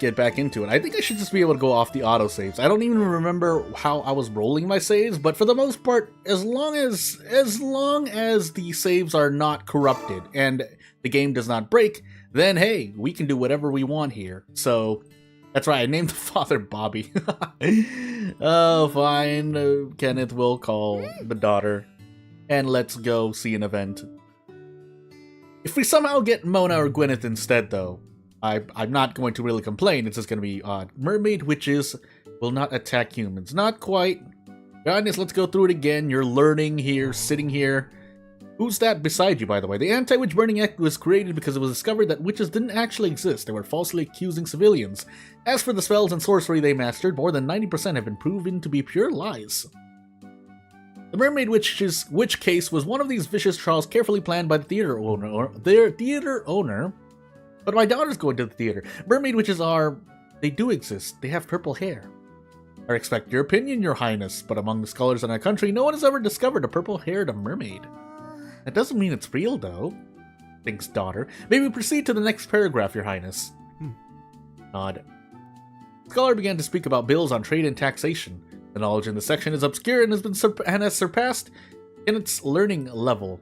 get back into it. I think I should just be able to go off the autosaves. I don't even remember how I was rolling my saves, but for the most part, as long as the saves are not corrupted and the game does not break, then hey, we can do whatever we want here. So that's right, I named the father Bobby. Oh, fine. Kenneth will call the daughter, and let's go see an event. If we somehow get Mona or Gwyneth instead, though, I'm not going to really complain. It's just going to be odd. Mermaid witches will not attack humans. Not quite. Guys, let's go through it again. You're learning here, sitting here. Who's that beside you, by the way? The Anti-Witch Burning Act was created because it was discovered that witches didn't actually exist. They were falsely accusing civilians. As for the spells and sorcery they mastered, more than 90% have been proven to be pure lies. The Mermaid Witch case was one of these vicious trials carefully planned by the theater owner. But my daughter's going to the theater. Mermaid witches they do exist. They have purple hair. I respect your opinion, your highness, but among the scholars in our country, no one has ever discovered a purple-haired mermaid. That doesn't mean it's real, though, thinks daughter. Maybe proceed to the next paragraph, your highness. Nod. The scholar began to speak about bills on trade and taxation. The knowledge in this section is obscure and has surpassed in its learning level.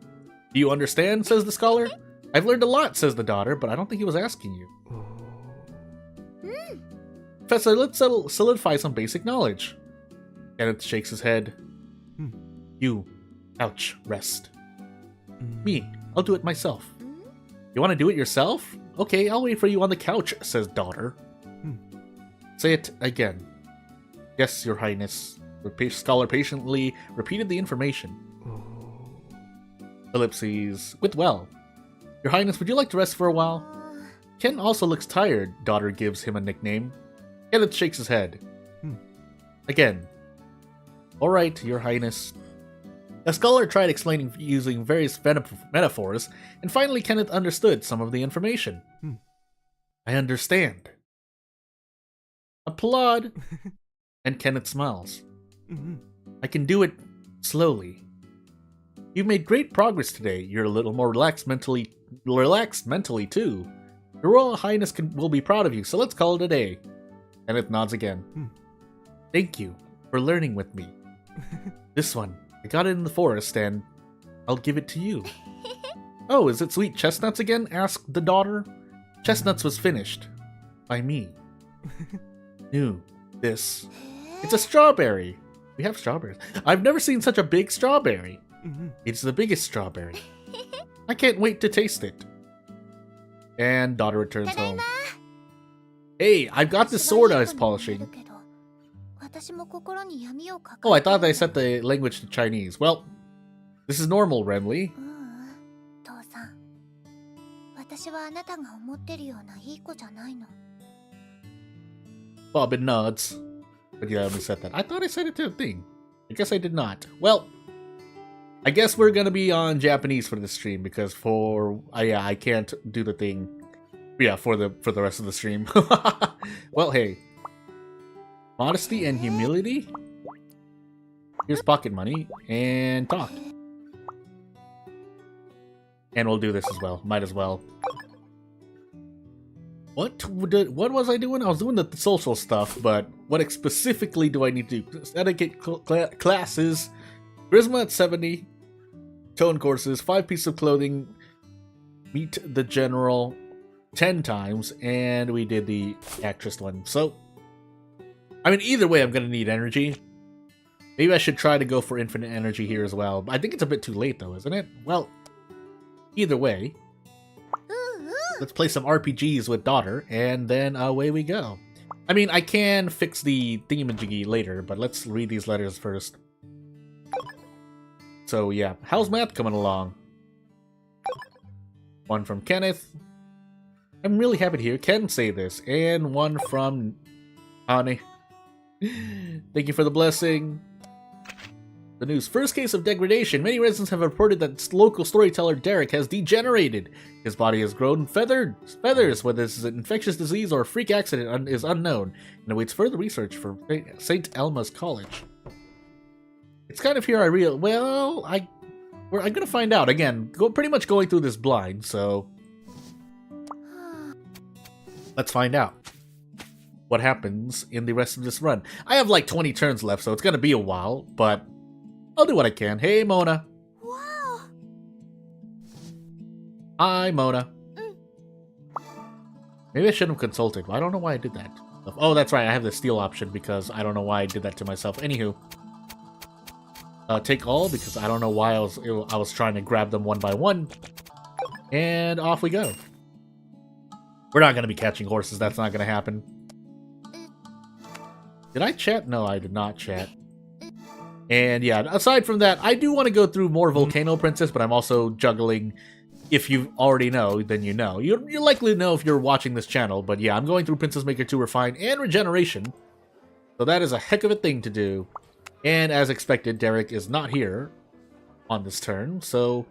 Do you understand, says the scholar. I've learned a lot, says the daughter, but I don't think he was asking you. Professor, let's solidify some basic knowledge. Kenneth shakes his head. You. Ouch. Rest. Me. I'll do it myself. You want to do it yourself? Okay, I'll wait for you on the couch, says daughter. Say it again. Yes, your highness. The scholar patiently repeated the information. Ellipses. With well. Your highness, would you like to rest for a while? Ken also looks tired, daughter gives him a nickname. Kenneth shakes his head. Again. Alright, your highness. The scholar tried explaining using various metaphors, and finally Kenneth understood some of the information. I understand. Applaud. And Kenneth smiles. I can do it slowly. You've made great progress today. You're a little more relaxed mentally too. Your Royal Highness will be proud of you, so let's call it a day. Kenneth nods again. Thank you for learning with me. This one, I got it in the forest, and I'll give it to you. Oh, is it sweet chestnuts again? Asked the daughter. Chestnuts was finished. By me. New. This. It's a strawberry. We have strawberries. I've never seen such a big strawberry. It's the biggest strawberry. I can't wait to taste it. And daughter returns home. Hey, I've got this sword I was polishing. Oh, I thought I set the language to Chinese. Well, this is normal, Renly. Bobbin nods. But yeah, let me set that. I thought I set it to a thing. I guess I did not. Well, I guess we're gonna be on Japanese for this stream because I can't do the thing. Yeah, for the rest of the stream. Well, hey, modesty and humility. Here's pocket money and talk, and we'll do this as well. Might as well. What was I doing? I was doing the social stuff, but what specifically do I need to do? Etiquette classes, charisma at 70, tone courses, 5 pieces of clothing, meet the general 10 times, and we did the actress one. So, I mean, either way, I'm gonna need energy. Maybe I should try to go for infinite energy here as well. I think it's a bit too late, though, isn't it? Well, either way. Let's play some RPGs with daughter, and then away we go. I mean, I can fix the thingamajiggy later, but let's read these letters first. So yeah, how's math coming along? One from Kenneth. I'm really happy to hear Ken say this. And one from Ani. Thank you for the blessing. The news. First case of degradation. Many residents have reported that local storyteller Derek has degenerated. His body has grown feathers, whether this is an infectious disease or a freak accident is unknown, and awaits further research from St. Elma's College. It's kind of here I'm gonna find out. Again, pretty much going through this blind, so let's find out. what happens in the rest of this run. I have like 20 turns left, so it's gonna be a while, but I'll do what I can. Hey, Mona. Wow. Hi, Mona. Maybe I shouldn't have consulted. I don't know why I did that. Oh, that's right. I have the steal option because I don't know why I did that to myself. Anywho. Take all because I don't know why I was trying to grab them one by one. And off we go. We're not going to be catching horses. That's not going to happen. Did I chat? No, I did not chat. And yeah, aside from that, I do want to go through more Volcano Princess, but I'm also juggling. If you already know, then you know. You likely know if you're watching this channel, but yeah, I'm going through Princess Maker 2 Refine and Regeneration. So that is a heck of a thing to do. And as expected, Derek is not here on this turn, so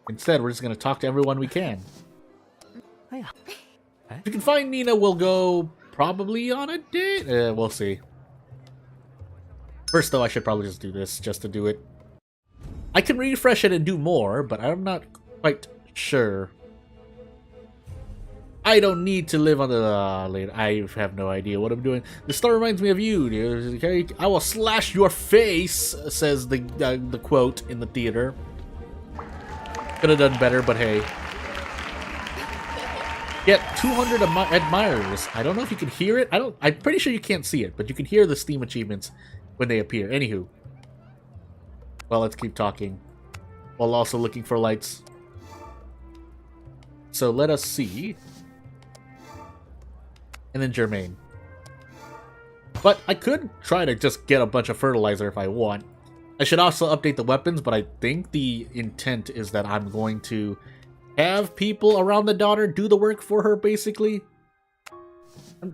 instead we're just going to talk to everyone we can. If you can find Nina, we'll go probably on a date. We'll see. First, though, I should probably just do this, just to do it. I can refresh it and do more, but I'm not quite sure. I don't need to live on the later. I have no idea what I'm doing. This story reminds me of you, dude. Okay, I will slash your face, says the quote in the theater. Could have done better, but hey. Get 200 admirers. I don't know if you can hear it. I'm pretty sure you can't see it, but you can hear the Steam achievements when they appear. Anywho. Well, let's keep talking. While also looking for lights. So let us see. And then Germain. But I could try to just get a bunch of fertilizer if I want. I should also update the weapons, but I think the intent is that I'm going to have people around the daughter do the work for her, basically.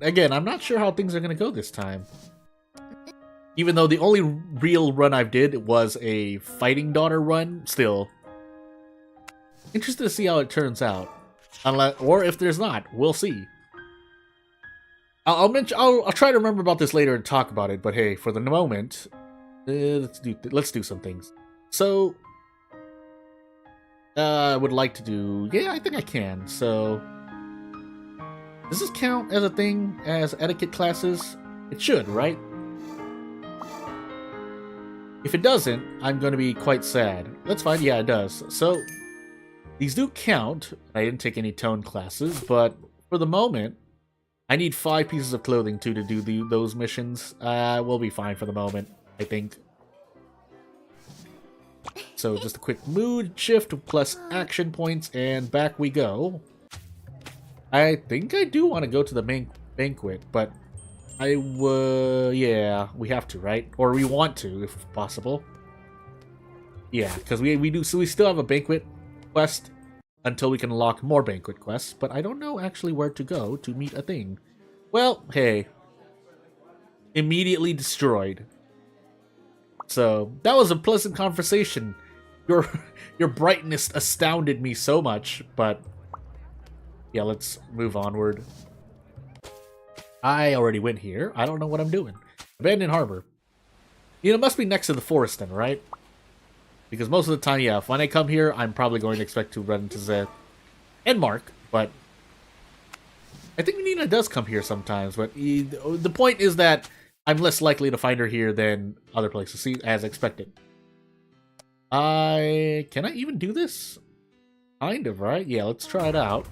Again, I'm not sure how things are going to go this time. Even though the only real run I've did was a fighting daughter run, still. Interested to see how it turns out. Or if there's not, we'll see. I'll try to remember about this later and talk about it, but hey, for the moment, let's do some things. So, I would like to do... Yeah, I think I can. So, does this count as a thing, as etiquette classes? It should, right? If it doesn't, I'm going to be quite sad. That's fine, yeah, it does. So, these do count. I didn't take any tone classes, but for the moment, I need 5 pieces of clothing too to do those missions. We'll be fine for the moment, I think. So, just a quick mood shift plus action points, and back we go. I think I do want to go to the main banquet, but yeah, we have to, right? Or we want to, if possible. Yeah, because we still have a banquet quest until we can unlock more banquet quests, but I don't know actually where to go to meet a thing. Well, hey. Immediately destroyed. So, that was a pleasant conversation. Your brightness astounded me so much, but yeah, let's move onward. I already went here. I don't know what I'm doing. Abandoned harbor. You know, it must be next to the forest then, right? Because most of the time, yeah, when I come here, I'm probably going to expect to run into Zed and Mark, but I think Nina does come here sometimes, but the point is that I'm less likely to find her here than other places, see, as expected. Can I even do this? Kind of, right? Yeah, let's try it out.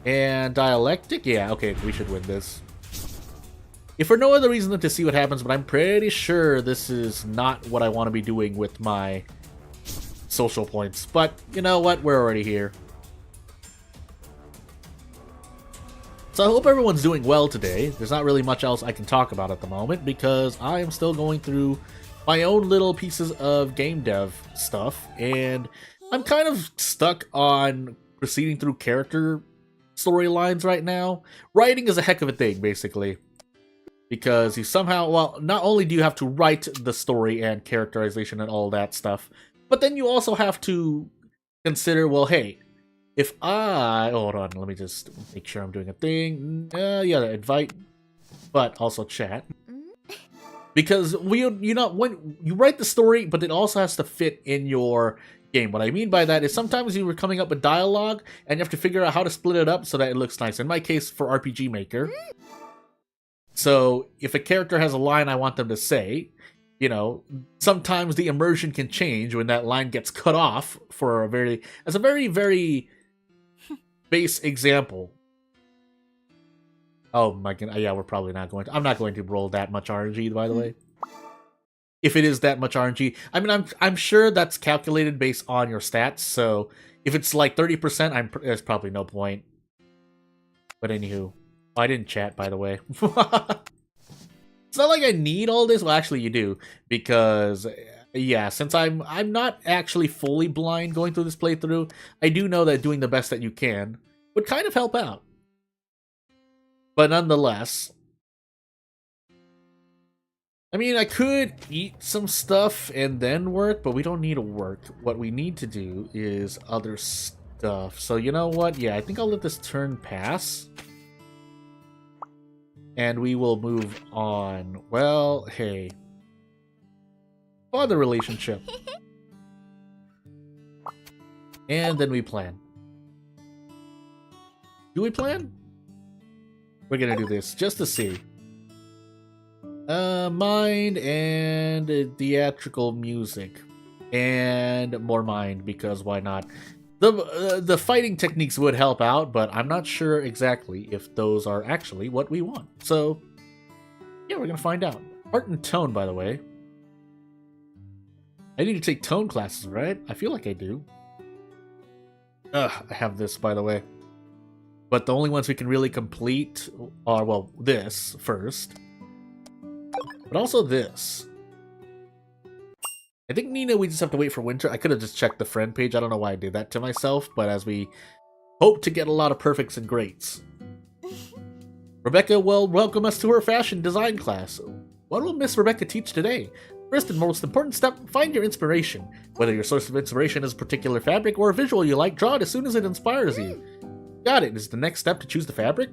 And dialectic? Yeah, okay, we should win this. If for no other reason than to see what happens, but I'm pretty sure this is not what I want to be doing with my social points. But, you know what? We're already here. So I hope everyone's doing well today. There's not really much else I can talk about at the moment, because I am still going through my own little pieces of game dev stuff, and I'm kind of stuck on proceeding through character storylines right now. Writing is a heck of a thing, basically, because you somehow, well, not only do you have to write the story and characterization and all that stuff, but then you also have to consider, well, hey, if hold on, let me just make sure I'm doing a thing. Yeah, invite, but also chat, because when you write the story, but it also has to fit in your game. What I mean by that is sometimes you were coming up with dialogue and you have to figure out how to split it up so that it looks nice. In my case, for RPG Maker. So if a character has a line I want them to say, you know, sometimes the immersion can change when that line gets cut off for as a very, very base example. Oh my god, yeah, we're probably not going to. I'm not going to roll that much RNG, by the way. If it is that much RNG, I mean, I'm sure that's calculated based on your stats. So if it's like 30%, there's probably no point. But anywho, I didn't chat, by the way. It's not like I need all this. Well, actually, you do, because yeah, since I'm not actually fully blind going through this playthrough, I do know that doing the best that you can would kind of help out. But nonetheless, I mean, I could eat some stuff and then work, but we don't need to work. What we need to do is other stuff. So you know what? Yeah, I think I'll let this turn pass. And we will move on. Well, hey. Father relationship. And then we plan. Do we plan? We're gonna do this just to see. Mind and theatrical music. And more mind, because why not? The fighting techniques would help out, but I'm not sure exactly if those are actually what we want. So, yeah, we're gonna find out. Art and tone, by the way. I need to take tone classes, right? I feel like I do. I have this, by the way. But the only ones we can really complete are, well, this first. But also this. I think, Nina, we just have to wait for winter. I could have just checked the friend page. I don't know why I did that to myself, but as we hope to get a lot of perfects and greats. Rebecca will welcome us to her fashion design class. What will Miss Rebecca teach today? First and most important step, find your inspiration. Whether your source of inspiration is a particular fabric or a visual you like, draw it as soon as it inspires you. Got it. Is the next step to choose the fabric?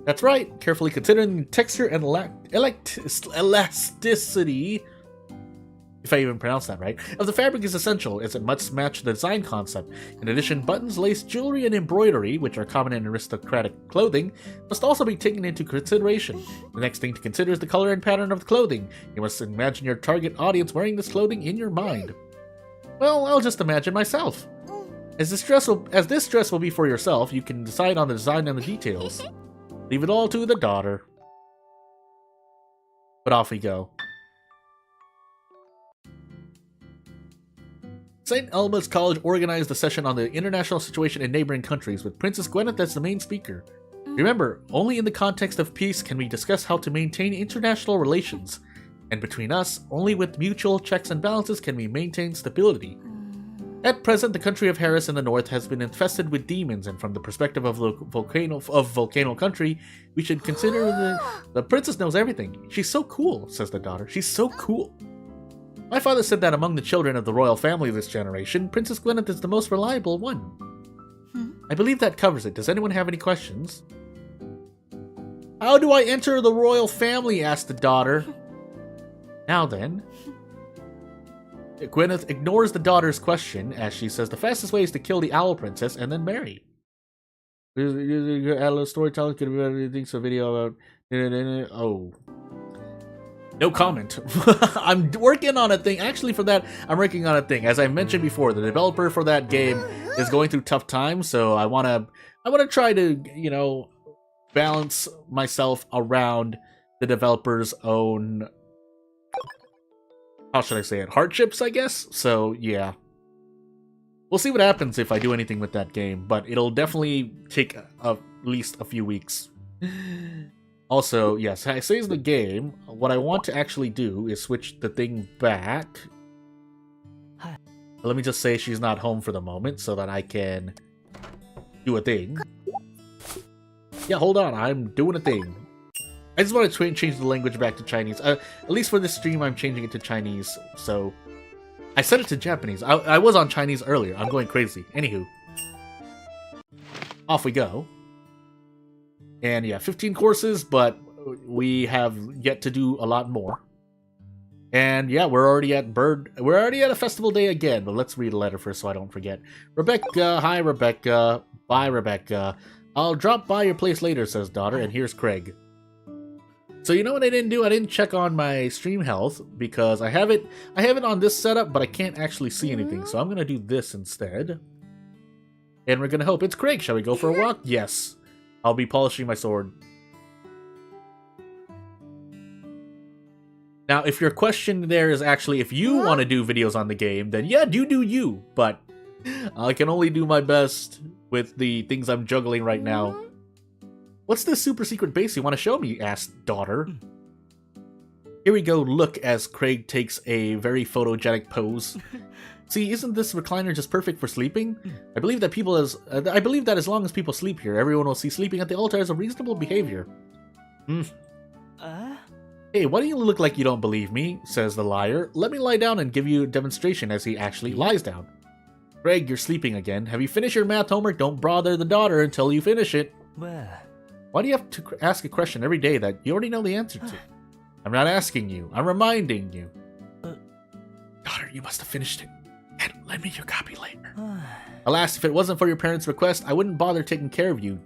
That's right. Carefully considering the texture and elasticity, if I even pronounce that right, of the fabric is essential, as it must match the design concept. In addition, buttons, lace, jewelry, and embroidery, which are common in aristocratic clothing, must also be taken into consideration. The next thing to consider is the color and pattern of the clothing. You must imagine your target audience wearing this clothing in your mind. Well, I'll just imagine myself. As this dress will be for yourself, you can decide on the design and the details. Leave it all to the daughter. But off we go. St. Elmo's College organized a session on the international situation in neighboring countries, with Princess Gwyneth as the main speaker. Remember, only in the context of peace can we discuss how to maintain international relations. And between us, only with mutual checks and balances can we maintain stability. At present, the country of Harris in the north has been infested with demons, and from the perspective of Volcano Country, we should consider the princess knows everything. She's so cool, says the daughter. She's so cool. My father said that among the children of the royal family of this generation, Princess Gwyneth is the most reliable one. I believe that covers it. Does anyone have any questions? How do I enter the royal family? Asked the daughter. Now then. Gwyneth ignores the daughter's question as she says the fastest way is to kill the owl princess and then marry. Add a little storytelling, could be anything, so video about... Oh. No comment. I'm working on a thing. Actually, for that, I'm working on a thing. As I mentioned before, the developer for that game is going through tough times, so I wanna try to, you know, balance myself around the developer's own, how should I say it, hardships, I guess? So, yeah. We'll see what happens if I do anything with that game, but it'll definitely take at least a few weeks. Also, yes, I say the game. What I want to actually do is switch the thing back. Let me just say she's not home for the moment so that I can do a thing. Yeah, hold on. I'm doing a thing. I just want to change the language back to Chinese. At least for this stream, I'm changing it to Chinese. So, I set it to Japanese. I was on Chinese earlier. I'm going crazy. Anywho. Off we go. And yeah, 15 courses, but we have yet to do a lot more. And yeah, we're already at a festival day again, but let's read a letter first so I don't forget. Rebecca, hi Rebecca. Bye Rebecca. I'll drop by your place later, says daughter, and here's Craig. So you know what I didn't do? I didn't check on my stream health because I have it on this setup, but I can't actually see anything. So I'm gonna do this instead. And we're gonna hope it's Craig. Shall we go for a walk? Yes. I'll be polishing my sword. Now, if your question there is actually if you want to do videos on the game, then yeah, do you. But I can only do my best with the things I'm juggling right now. What's this super secret base you want to show me? Asked daughter. Here we go. Look as Craig takes a very photogenic pose. See, isn't this recliner just perfect for sleeping? I believe that as long as people sleep here, everyone will see sleeping at the altar as a reasonable behavior. Hey, why do you look like you don't believe me? Says the liar. Let me lie down and give you a demonstration as he actually lies down. Craig, you're sleeping again. Have you finished your math homework? Don't bother the daughter until you finish it. Why do you have to ask a question every day that you already know the answer to? I'm not asking you. I'm reminding you. Daughter, you must have finished it. And lend me your copy later. Alas, if it wasn't for your parents' request, I wouldn't bother taking care of you.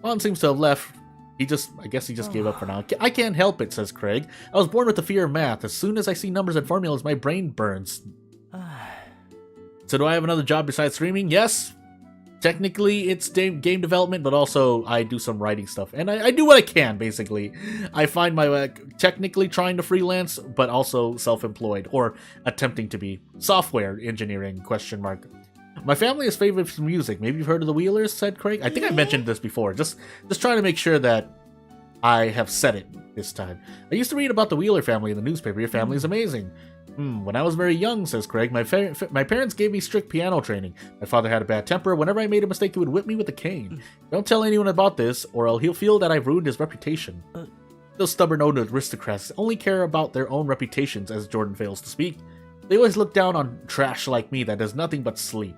Lon seems to have left. I guess he just gave up for now. I can't help it, says Craig. I was born with the fear of math. As soon as I see numbers and formulas, my brain burns. So do I have another job besides streaming? Yes. Technically, it's game development, but also I do some writing stuff. And I do what I can, basically. I find my technically trying to freelance, but also self-employed, or attempting to be. Software engineering, ? My family is favorite for music. Maybe you've heard of the Wheelers, said Craig. I think I mentioned this before. Just trying to make sure that I have said it this time. I used to read about the Wheeler family in the newspaper. Your family is amazing. When I was very young, says Craig, my parents gave me strict piano training. My father had a bad temper. Whenever I made a mistake, he would whip me with a cane. Don't tell anyone about this, or he'll feel that I've ruined his reputation. Those stubborn old aristocrats only care about their own reputations, as Jordan fails to speak. They always look down on trash like me that does nothing but sleep.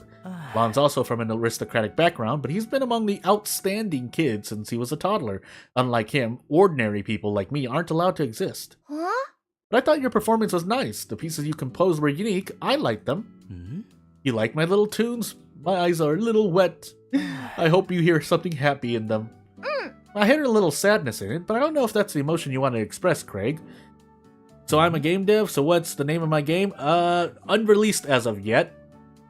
Lon's also from an aristocratic background, but he's been among the outstanding kids since he was a toddler. Unlike him, ordinary people like me aren't allowed to exist. But I thought your performance was nice. The pieces you composed were unique. I liked them. You like my little tunes? My eyes are a little wet. I hope you hear something happy in them. I hear a little sadness in it, but I don't know if that's the emotion you want to express, Craig. So I'm a game dev, so what's the name of my game? Unreleased as of yet.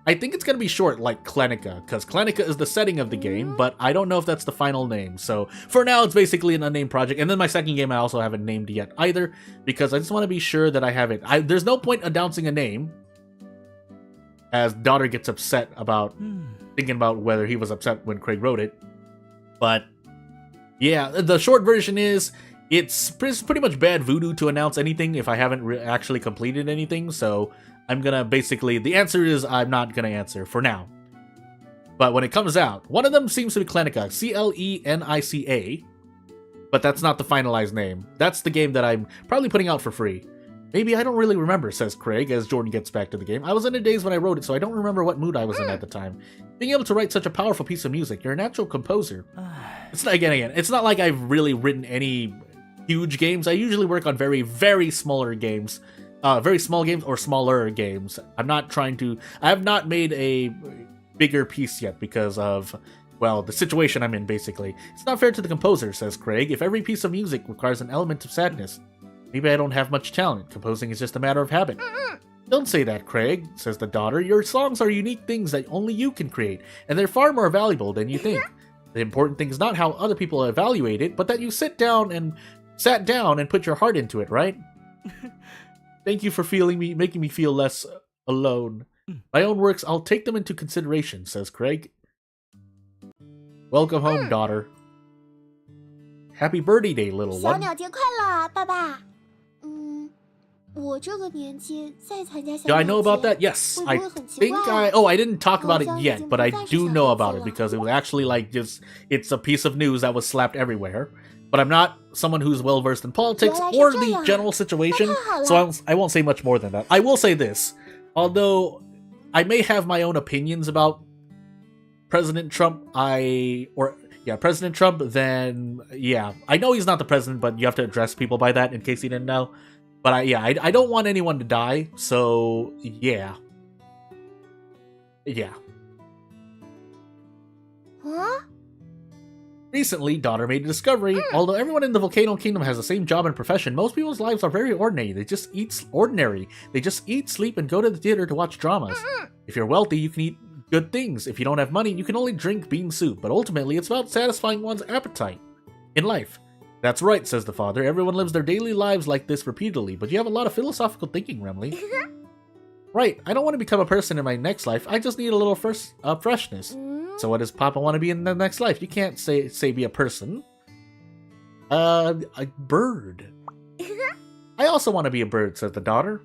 I think it's going to be short, like Klenica, because Klenica is the setting of the game, but I don't know if that's the final name. So for now, it's basically an unnamed project. And then my second game, I also haven't named yet either, because I just want to be sure that I have it. There's no point announcing a name, as daughter gets upset about thinking about whether he was upset when Craig wrote it. But yeah, the short version is it's pretty much bad voodoo to announce anything if I haven't actually completed anything. So I'm gonna the answer is I'm not gonna answer for now. But when it comes out, one of them seems to be Klenica, Clenica, but that's not the finalized name. That's the game that I'm probably putting out for free. Maybe I don't really remember, says Craig as Jordan gets back to the game. I was in the days when I wrote it, so I don't remember what mood I was in at the time. Being able to write such a powerful piece of music, you're a natural composer. It's not, again, it's not like I've really written any huge games. I usually work on very, very smaller games. Very small games or smaller games. I have not made a bigger piece yet because of, well, the situation I'm in, basically. It's not fair to the composer, says Craig. If every piece of music requires an element of sadness, maybe I don't have much talent. Composing is just a matter of habit. Don't say that, Craig, says the daughter. Your songs are unique things that only you can create, and they're far more valuable than you think. The important thing is not how other people evaluate it, but that you sat down and put your heart into it, right? Thank you for making me feel less alone. My own works, I'll take them into consideration, says Craig. Welcome home, daughter. Happy birthday day, little one. 小鸟节快乐，爸爸。我这个年纪再参加小鸟节， Do I know about that? Yes, I think I didn't talk about it yet, but I do know about it because it was actually it's a piece of news that was slapped everywhere. But I'm not someone who's well-versed in politics or the general situation, so I won't say much more than that. I will say this, although I may have my own opinions about President Trump, President Trump, then, yeah, I know he's not the president, but you have to address people by that in case you didn't know. But I don't want anyone to die, so yeah. Yeah. Huh? Recently, daughter made a discovery. Although everyone in the Volcano Kingdom has the same job and profession, most people's lives are very ordinary. They just eat, sleep, and go to the theater to watch dramas. If you're wealthy, you can eat good things. If you don't have money, you can only drink bean soup. But ultimately, it's about satisfying one's appetite in life. That's right, says the father. Everyone lives their daily lives like this repeatedly, but you have a lot of philosophical thinking, Remley. Right, I don't want to become a person in my next life. I just need a little freshness. So what does Papa want to be in the next life? You can't say be a person. A bird. I also want to be a bird, says the daughter.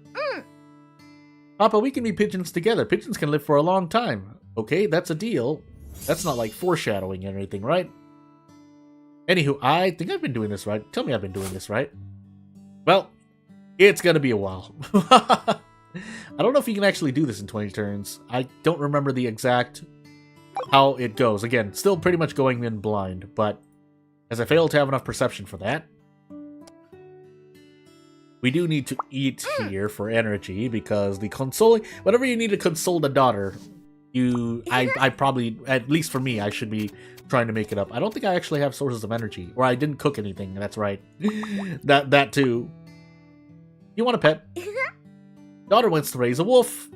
Papa, we can be pigeons together. Pigeons can live for a long time. Okay, that's a deal. That's not like foreshadowing or anything, right? Anywho, I think I've been doing this right. Tell me I've been doing this right. Well, it's gonna be a while. I don't know if you can actually do this in 20 turns. I don't remember the exact how it goes. Again, still pretty much going in blind, but as I failed to have enough perception for that, we do need to eat here for energy, because the consoling, whatever you need to console the daughter, I probably, at least for me, I should be trying to make it up. I don't think I actually have sources of energy, or I didn't cook anything. That's right. that too. You want a pet? Daughter wants to raise a wolf.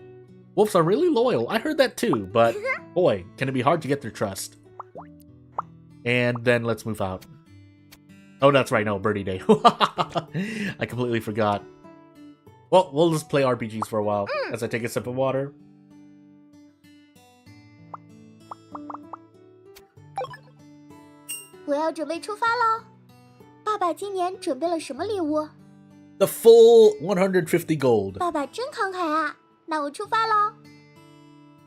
Wolves are really loyal. I heard that too, but boy, can it be hard to get their trust. And then let's move out. Oh, that's right. No, birdie day. I completely forgot. Well, we'll just play RPGs for a while as I take a sip of water.我要准备出发喽。爸爸今年准备了什么礼物？ The full 150 gold. 爸爸真慷慨啊！那我出发喽。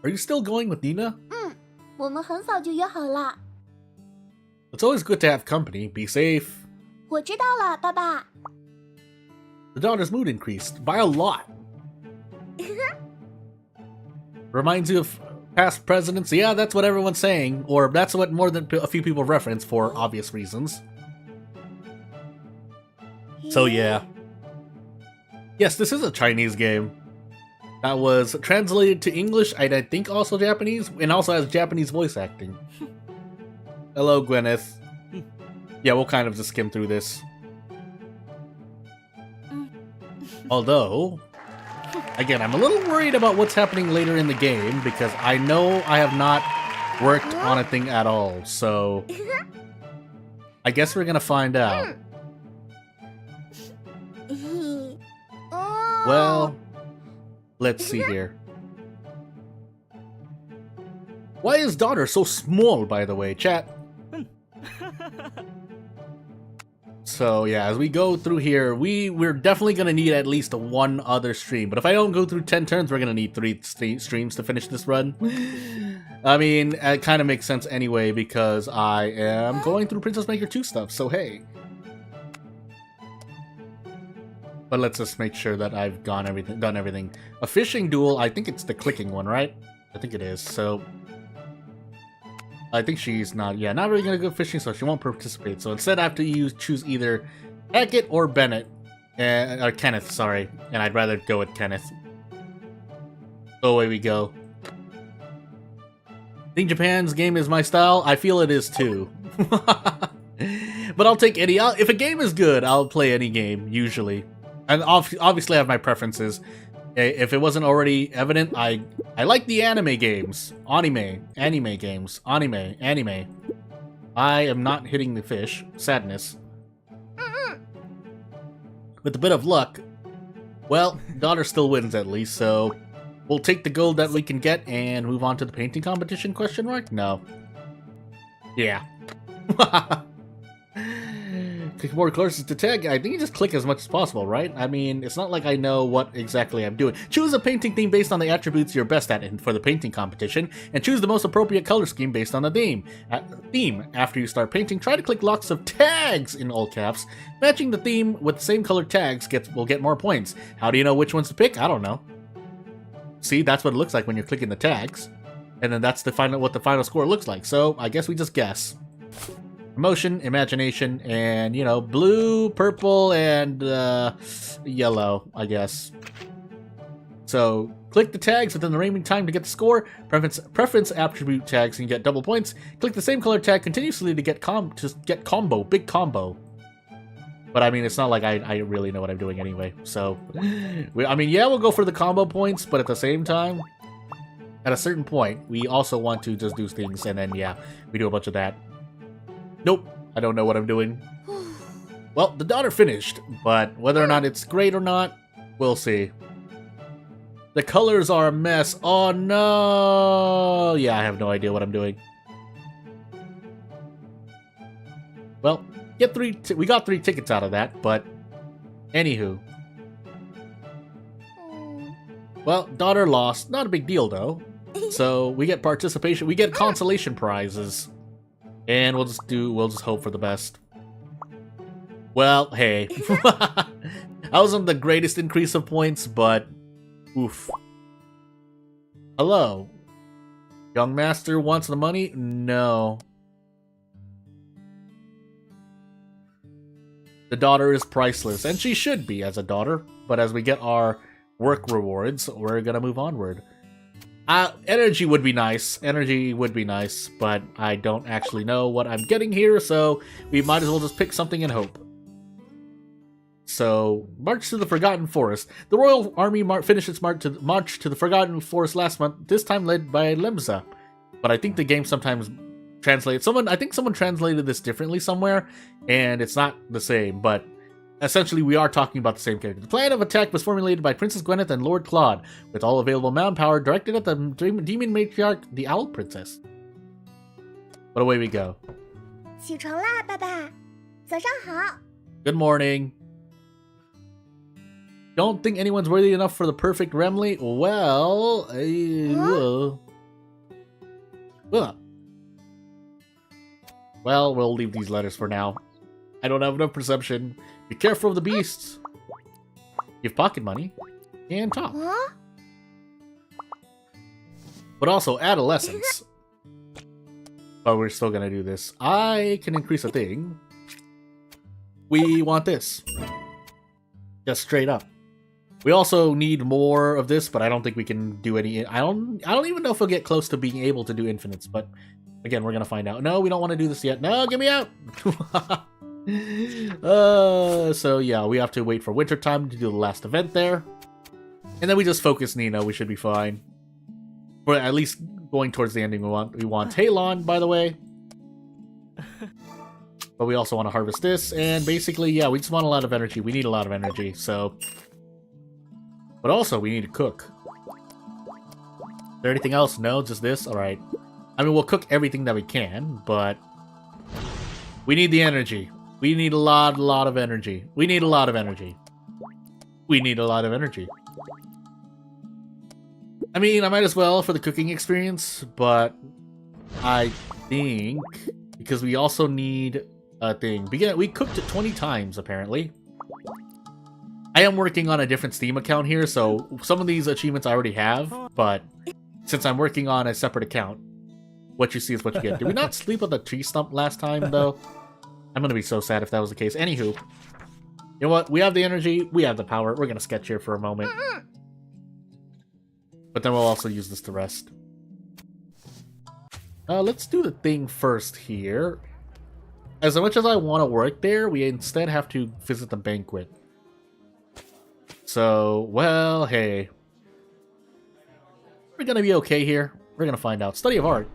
Are you still going with Nina? 我们很早就约好了。 It's always good to have company. Be safe. 我知道了，爸爸。 The daughter's mood increased by a lot. Reminds you of past presidents. Yeah, that's what everyone's saying. Or that's what more than a few people reference for obvious reasons. So yeah. Yes, this is a Chinese game. That was translated to English, and I think also Japanese, and also has Japanese voice acting. Hello, Gwyneth. Yeah, we'll kind of just skim through this. Although, again, I'm a little worried about what's happening later in the game, because I know I have not worked on a thing at all, so I guess we're gonna find out. Well, let's see here. Why is daughter so small, by the way, chat? So yeah, as we go through here, we're definitely gonna need at least one other stream. But if I don't go through 10 turns, we're gonna need 3 streams to finish this run. I mean, it kind of makes sense anyway, because I am going through Princess Maker 2 stuff, so hey. But let's just make sure that I've done everything. A fishing duel, I think it's the clicking one, right? I think it is, so... I think she's not really gonna go fishing, so she won't participate. So instead, I have to choose either Hackett or Bennett. Or Kenneth, sorry. And I'd rather go with Kenneth. So away we go. Think Japan's game is my style? I feel it is too. But I'll take any. If a game is good, I'll play any game, usually. And obviously I have my preferences. If it wasn't already evident, I like the anime games. Anime games. Anime. I am not hitting the fish. Sadness. With a bit of luck, well, daughter still wins at least, so we'll take the gold that we can get and move on to the painting competition, question mark? No. Yeah. Click more courses to tag. I think you just click as much as possible, right? I mean, it's not like I know what exactly I'm doing. Choose a painting theme based on the attributes you're best at for the painting competition, and choose the most appropriate color scheme based on the theme. After you start painting, try to click lots of tags in all caps. Matching the theme with the same colored tags will get more points. How do you know which ones to pick? I don't know. See, that's what it looks like when you're clicking the tags. And then that's what the final score looks like. So I guess we just guess. Emotion, imagination, and, you know, blue, purple, and yellow, I guess. So, click the tags within the remaining time to get the score. Preference attribute tags and get double points. Click the same color tag continuously to get combo, big combo. But I mean, it's not like I really know what I'm doing anyway. So, I mean, yeah, we'll go for the combo points, but at the same time, at a certain point, we also want to just do things, and then, yeah, we do a bunch of that. Nope, I don't know what I'm doing. Well, the daughter finished, but whether or not it's great or not, we'll see. The colors are a mess. Oh no! Yeah, I have no idea what I'm doing. Well, we got 3 tickets out of that, but anywho. Well, daughter lost. Not a big deal though. So we get participation. We get consolation prizes. And we'll just hope for the best. Well, hey. That wasn't the greatest increase of points, but oof. Hello. Young master wants the money? No. The daughter is priceless, and she should be as a daughter, but as we get our work rewards, we're gonna move onward. Energy would be nice. Energy would be nice, but I don't actually know what I'm getting here, so we might as well just pick something and hope. So, march to the Forgotten Forest. The Royal Army finished its march to the Forgotten Forest last month, this time led by Lemza. But I think the game sometimes translates... I think someone translated this differently somewhere, and it's not the same, but essentially we are talking about the same character. The plan of attack was formulated by Princess Gwyneth and Lord Claude, with all available manpower directed at the demon matriarch, the Owl Princess. But away we go. 起床啦，爸爸。早上好。 Good morning. Don't think anyone's worthy enough for the perfect Remley? Well, well, we'll leave these letters for now. I don't have enough perception. Be careful of the beasts. Give pocket money and talk. But also adolescence. But we're still gonna do this. I can increase a thing. We want this. Just straight up. We also need more of this, but I don't think we can do any. I don't even know if we'll get close to being able to do infinites, but again, we're gonna find out. No, we don't want to do this yet. No, get me out. So yeah, we have to wait for winter time to do the last event there, and then we just focus Nina. We should be fine. Or at least going towards the ending. We want Talon, by the way. But we also want to harvest this, and basically, yeah, we just want a lot of energy. We need a lot of energy, so. But also, we need to cook. Is there anything else? No, just this? Alright. I mean, we'll cook everything that we can, but we need the energy. We need a lot of energy. We need a lot of energy. We need a lot of energy. I mean, I might as well for the cooking experience, but I think because we also need a thing. We cooked it 20 times, apparently. I am working on a different Steam account here, so some of these achievements I already have, but since I'm working on a separate account, what you see is what you get. Did we not sleep on the tree stump last time, though? I'm gonna be so sad if that was the case. Anywho, you know what? We have the energy, we have the power. We're gonna sketch here for a moment. But then we'll also use this to rest. Let's do the thing first here. As much as I want to work there, we instead have to visit the banquet. So, well, hey. We're gonna be okay here. We're gonna find out. Study of art.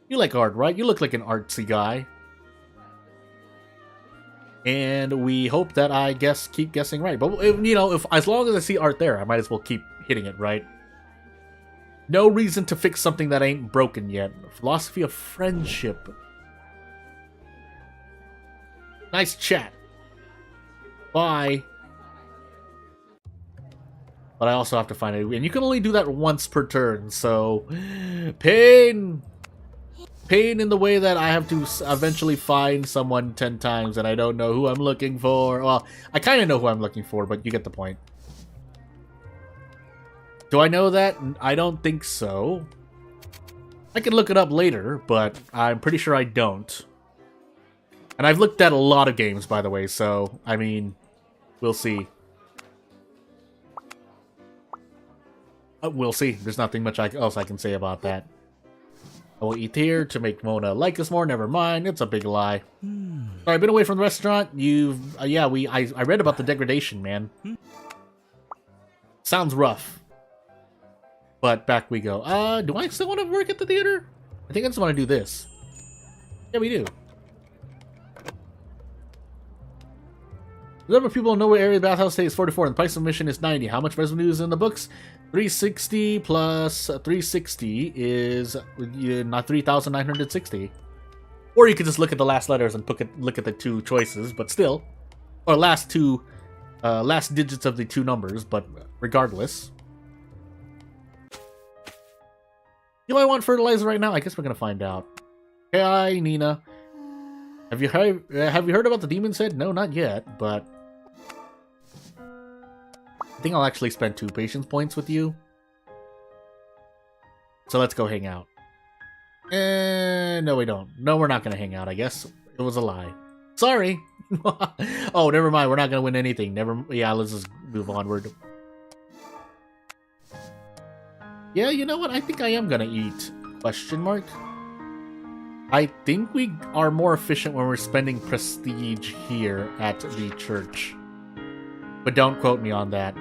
You like art, right? You look like an artsy guy. And we hope that I keep guessing right. But, you know, as long as I see art there, I might as well keep hitting it, right? No reason to fix something that ain't broken yet. Philosophy of friendship. Nice chat. Bye. But I also have to find it. And you can only do that once per turn, so... Pain! Pain in the way that I have to eventually find someone 10 times and I don't know who I'm looking for. Well, I kind of know who I'm looking for, but you get the point. Do I know that? I don't think so. I can look it up later, but I'm pretty sure I don't. And I've looked at a lot of games, by the way, so, I mean, we'll see. We'll see. There's nothing much else I can say about that. I will eat here to make Mona like us more. Never mind. It's a big lie. Sorry, I've been away from the restaurant. You've... I read about the degradation, man. Sounds rough. But back we go. Do I still want to work at the theater? I think I just want to do this. Yeah, we do. The number of people in Nowhere Area Bathhouse Stay is 44, and the price of admission is 90. How much revenue is in the books? 360 plus 360 is not 3,960. Or you could just look at the last letters and look at the two choices, but still. Or last digits of the two numbers, but regardless. Do I want fertilizer right now? I guess we're gonna find out. Hey, hi, Nina. Have you heard about the demon's head? No, not yet, but I think I'll actually spend 2 patience points with you. So let's go hang out. No, we don't. No, we're not gonna hang out, I guess. It was a lie. Sorry. Oh, never mind. We're not gonna win anything. Yeah, let's just move onward. Yeah, you know what? I think I am gonna eat. Question mark? I think we are more efficient when we're spending prestige here at the church. But don't quote me on that.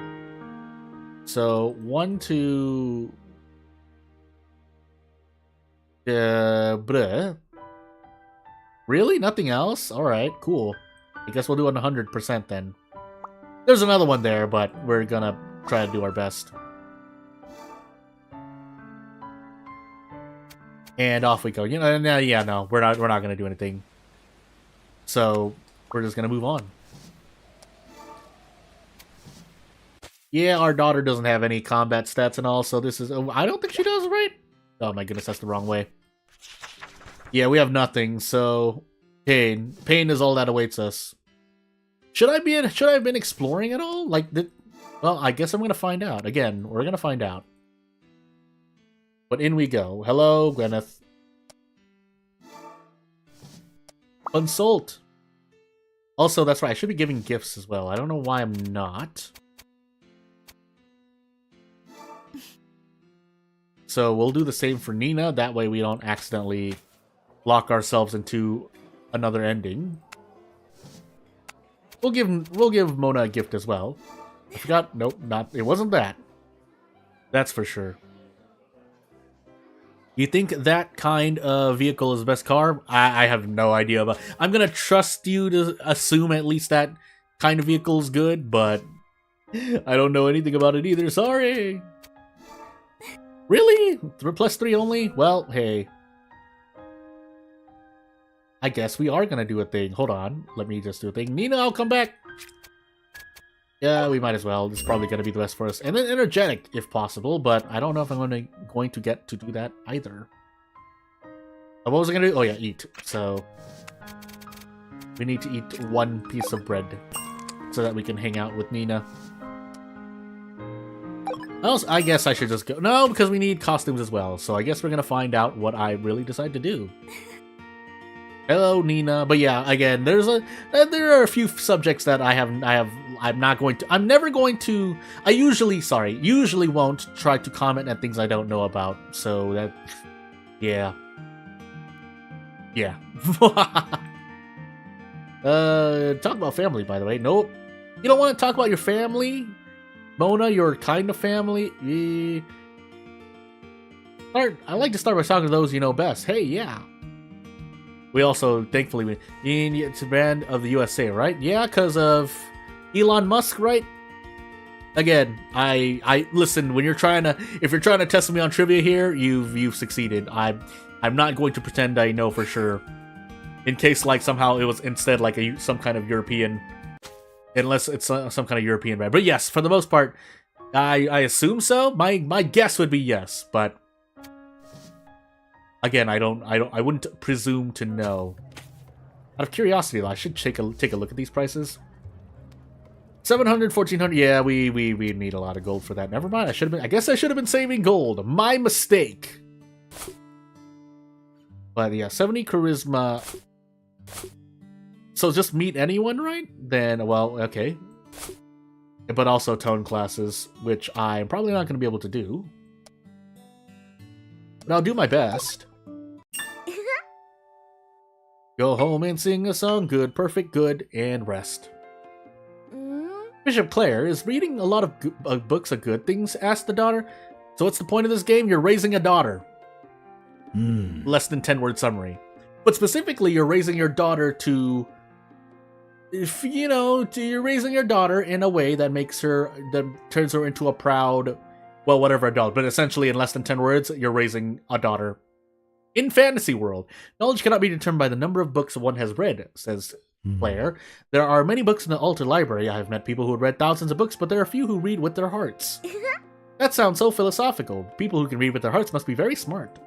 So, 1, 2... bruh. Really? Nothing else? Alright, cool. I guess we'll do it 100% then. There's another one there, but we're gonna try to do our best. And off we go. You know, yeah, no, we're not gonna do anything. So we're just gonna move on. Yeah, our daughter doesn't have any combat stats and all, so this is... I don't think she does, right? Oh my goodness, that's the wrong way. Yeah, we have nothing, so... Pain. Pain is all that awaits us. Should I have been exploring at all? Like, well, I guess I'm gonna find out. Again, we're gonna find out. But in we go. Hello, Gwyneth. Consult. Also, that's right, I should be giving gifts as well. I don't know why I'm not. So we'll do the same for Nina. That way we don't accidentally lock ourselves into another ending. We'll give Mona a gift as well. I forgot. Nope, it wasn't that. That's for sure. You think that kind of vehicle is the best car? I have no idea, but I'm gonna trust you to assume at least that kind of vehicle is good, but I don't know anything about it either. Sorry. Really? +3 only? Well, hey. I guess we are gonna do a thing. Hold on. Let me just do a thing. Nina, I'll come back. Yeah, we might as well. This is probably gonna be the best for us. And then energetic, if possible, but I don't know if I'm going to get to do that either. What was I gonna do? Oh yeah, eat. So we need to eat 1 piece of bread so that we can hang out with Nina. I guess I should just go. No, because we need costumes as well. So I guess we're gonna find out what I really decide to do. Hello, Nina. But yeah, again, there are a few subjects that I'm never going to. I usually won't try to comment at things I don't know about. So that, yeah. Talk about family, by the way. Nope. You don't want to talk about your family? Mona, your kind of family? I like to start by talking to those you know best. Hey, yeah. We also, thankfully, it's a brand of the USA, right? Yeah, because of Elon Musk, right? Again, I listen, when if you're trying to test me on trivia here, you've succeeded. I'm not going to pretend I know for sure. In case, like, somehow it was instead like some kind of European, unless it's some kind of European brand. But yes, for the most part, I assume so. My guess would be yes, but again, I wouldn't presume to know. Out of curiosity, though, I should take a look at these prices. 700, 1400. Yeah, we need a lot of gold for that. Never mind. I guess I should have been saving gold. My mistake. But yeah, 70 charisma. So just meet anyone, right? Then, well, okay. But also tone classes, which I'm probably not going to be able to do. But I'll do my best. Go home and sing a song, good, perfect, good, and rest. Bishop Claire, is reading a lot of books of good things? Asked the daughter. So what's the point of this game? You're raising a daughter. Less than 10-word summary. But specifically, you're raising your daughter to... you're raising your daughter in a way that turns her into a proud, well, whatever adult. But essentially, in less than 10 words, you're raising a daughter. In fantasy world, knowledge cannot be determined by the number of books one has read, says Claire. There are many books in the Altar Library. I have met people who have read thousands of books, but there are few who read with their hearts. That sounds so philosophical. People who can read with their hearts must be very smart.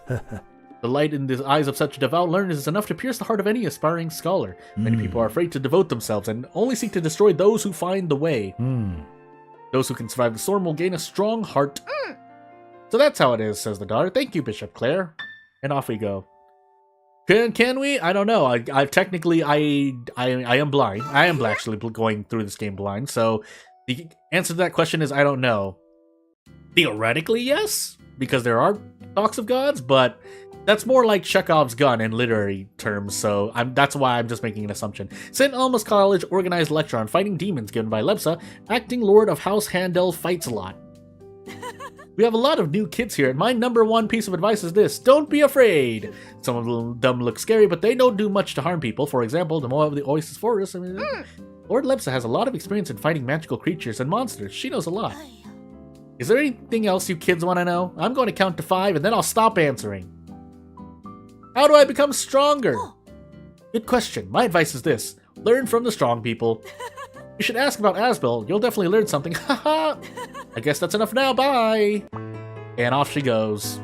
The light in the eyes of such devout learners is enough to pierce the heart of any aspiring scholar. Many people are afraid to devote themselves and only seek to destroy those who find the way. Those who can survive the storm will gain a strong heart. So that's how it is, says the daughter. Thank you, Bishop Claire. And off we go. Can we? I don't know. I technically am blind. I am actually going through this game blind. So the answer to that question is I don't know. Theoretically, yes, because there are talks of gods, but that's more like Chekhov's gun in literary terms. So that's why I'm just making an assumption. St. Alma's College organized lecture on fighting demons given by Lepsa, acting Lord of House Handel fights a lot. We have a lot of new kids here, and my number one piece of advice is this: don't be afraid. Some of them look scary, but they don't do much to harm people. For example, the Moa of the Oasis Forest. Lord Lepsa has a lot of experience in fighting magical creatures and monsters. She knows a lot. Is there anything else you kids want to know? I'm going to count to 5, and then I'll stop answering. How do I become stronger? Good question. My advice is this: learn from the strong people. You should ask about Asbel. You'll definitely learn something. Haha. I guess that's enough now. Bye. And off she goes.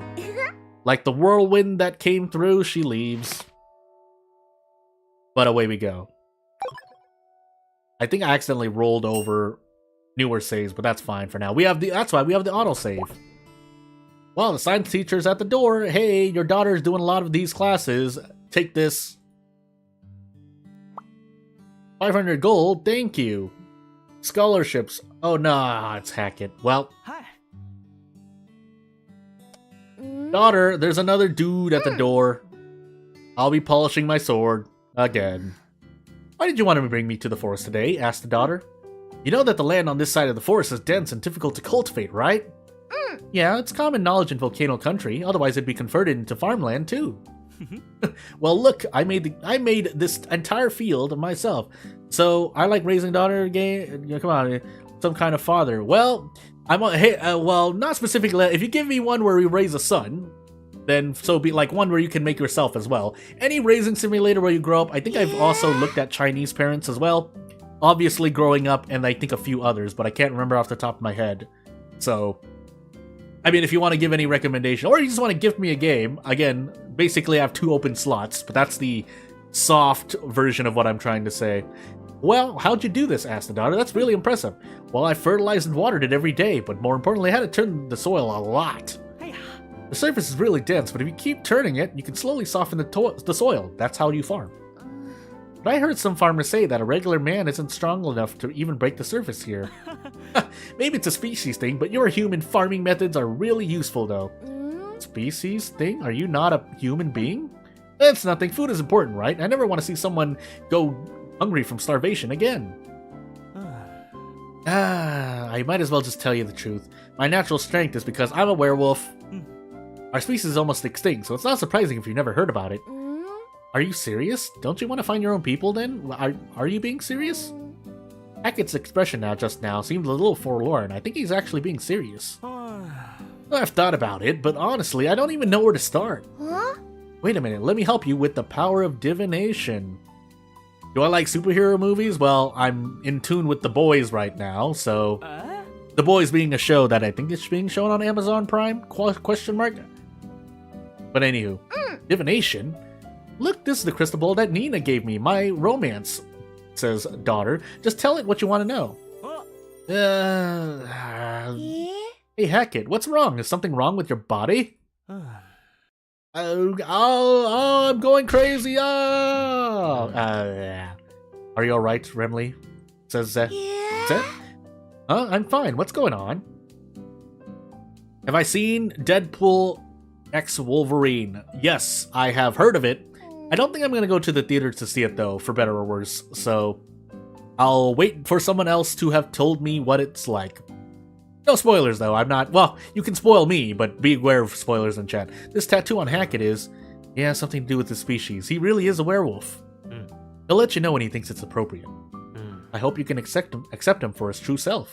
Like the whirlwind that came through, she leaves. But away we go. I think I accidentally rolled over newer saves, but that's fine for now. That's why we have the autosave. Well, the science teacher's at the door. Hey, your daughter's doing a lot of these classes. Take this. 500 gold, thank you. Scholarships. Oh, no, it's Hackett. Well. Hi. Daughter, there's another dude at the door. I'll be polishing my sword. Again. Why did you want to bring me to the forest today? Asked the daughter. You know that the land on this side of the forest is dense and difficult to cultivate, right? Yeah, it's common knowledge in Volcano Country. Otherwise, it'd be converted into farmland, too. Well, look, I made this entire field myself. So I like raising daughter game. Come on, some kind of father. Well, well, not specifically. If you give me one where we raise a son, then so be like one where you can make yourself as well. Any raising simulator where you grow up. I think I've also looked at Chinese parents as well. Obviously, growing up, and I think a few others, but I can't remember off the top of my head. So, I mean, if you want to give any recommendation, or you just want to gift me a game, again, basically I have 2 open slots, but that's the soft version of what I'm trying to say. Well, how'd you do this? Asked the daughter. That's really impressive. Well, I fertilized and watered it every day, but more importantly, I had to turn the soil a lot. The surface is really dense, but if you keep turning it, you can slowly soften the soil. That's how you farm. But I heard some farmers say that a regular man isn't strong enough to even break the surface here. Maybe it's a species thing, but your human farming methods are really useful, though. Species thing? Are you not a human being? It's nothing. Food is important, right? I never want to see someone go hungry from starvation again. I might as well just tell you the truth. My natural strength is because I'm a werewolf. Our species is almost extinct, so it's not surprising if you've never heard about it. Are you serious? Don't you want to find your own people, then? Are you being serious? Hackett's expression just now seemed a little forlorn. I think he's actually being serious. I've thought about it, but honestly, I don't even know where to start. Huh? Wait a minute, let me help you with the power of divination. Do I like superhero movies? Well, I'm in tune with The Boys right now, so... The Boys being a show that I think is being shown on Amazon Prime? Question mark? But anywho, divination? Look, this is the crystal ball that Nina gave me, my romance, says daughter. Just tell it what you want to know. Hey Hackett, what's wrong? Is something wrong with your body? I'm going crazy. Are you alright, Remley? Says Yeah. I'm fine. What's going on? Have I seen Deadpool X Wolverine? Yes, I have heard of it. I don't think I'm gonna go to the theater to see it though, for better or worse, so I'll wait for someone else to have told me what it's like. No spoilers though, I'm not— well, you can spoil me, but be aware of spoilers in chat. This tattoo on Hackett is— yeah, something to do with the species. He really is a werewolf. He'll let you know when he thinks it's appropriate. I hope you can accept him for his true self.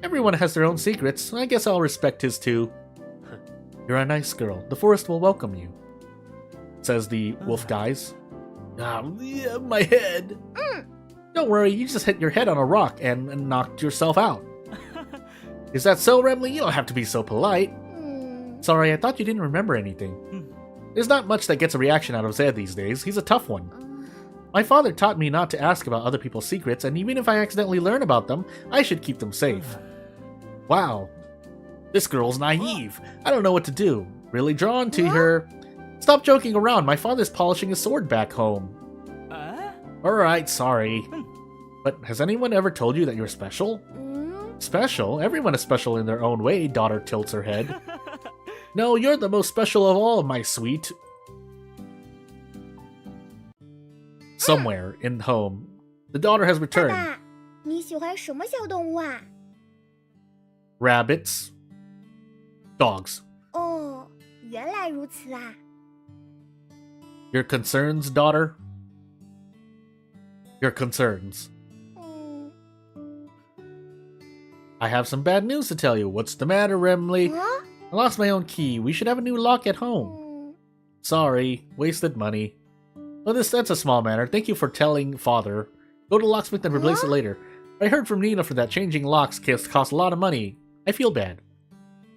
Everyone has their own secrets. I guess I'll respect his too. You're a nice girl. The forest will welcome you, says the wolf guys. Yeah, my head. Don't worry, you just hit your head on a rock and knocked yourself out. Is that so, Remley? You don't have to be so polite. Sorry, I thought you didn't remember anything. There's not much that gets a reaction out of Zed these days. He's a tough one. My father taught me not to ask about other people's secrets, and even if I accidentally learn about them, I should keep them safe. Wow. This girl's naive. I don't know what to do. Really drawn to her. Stop joking around. My father's polishing his sword back home. Alright, sorry. But has anyone ever told you that you're special? Special? Everyone is special in their own way, daughter tilts her head. No, you're the most special of all, my sweet. Somewhere in home, the daughter has returned. 爸爸，你喜欢什么小动物啊？ Rabbits. Dogs. 哦，原来如此啊。 Your concerns, daughter? Your concerns. I have some bad news to tell you. What's the matter, Remley? Huh? I lost my own key. We should have a new lock at home. Sorry, wasted money. Well, that's a small matter. Thank you for telling father. Go to the locksmith and replace it later. I heard from Nina that changing locks costs a lot of money. I feel bad.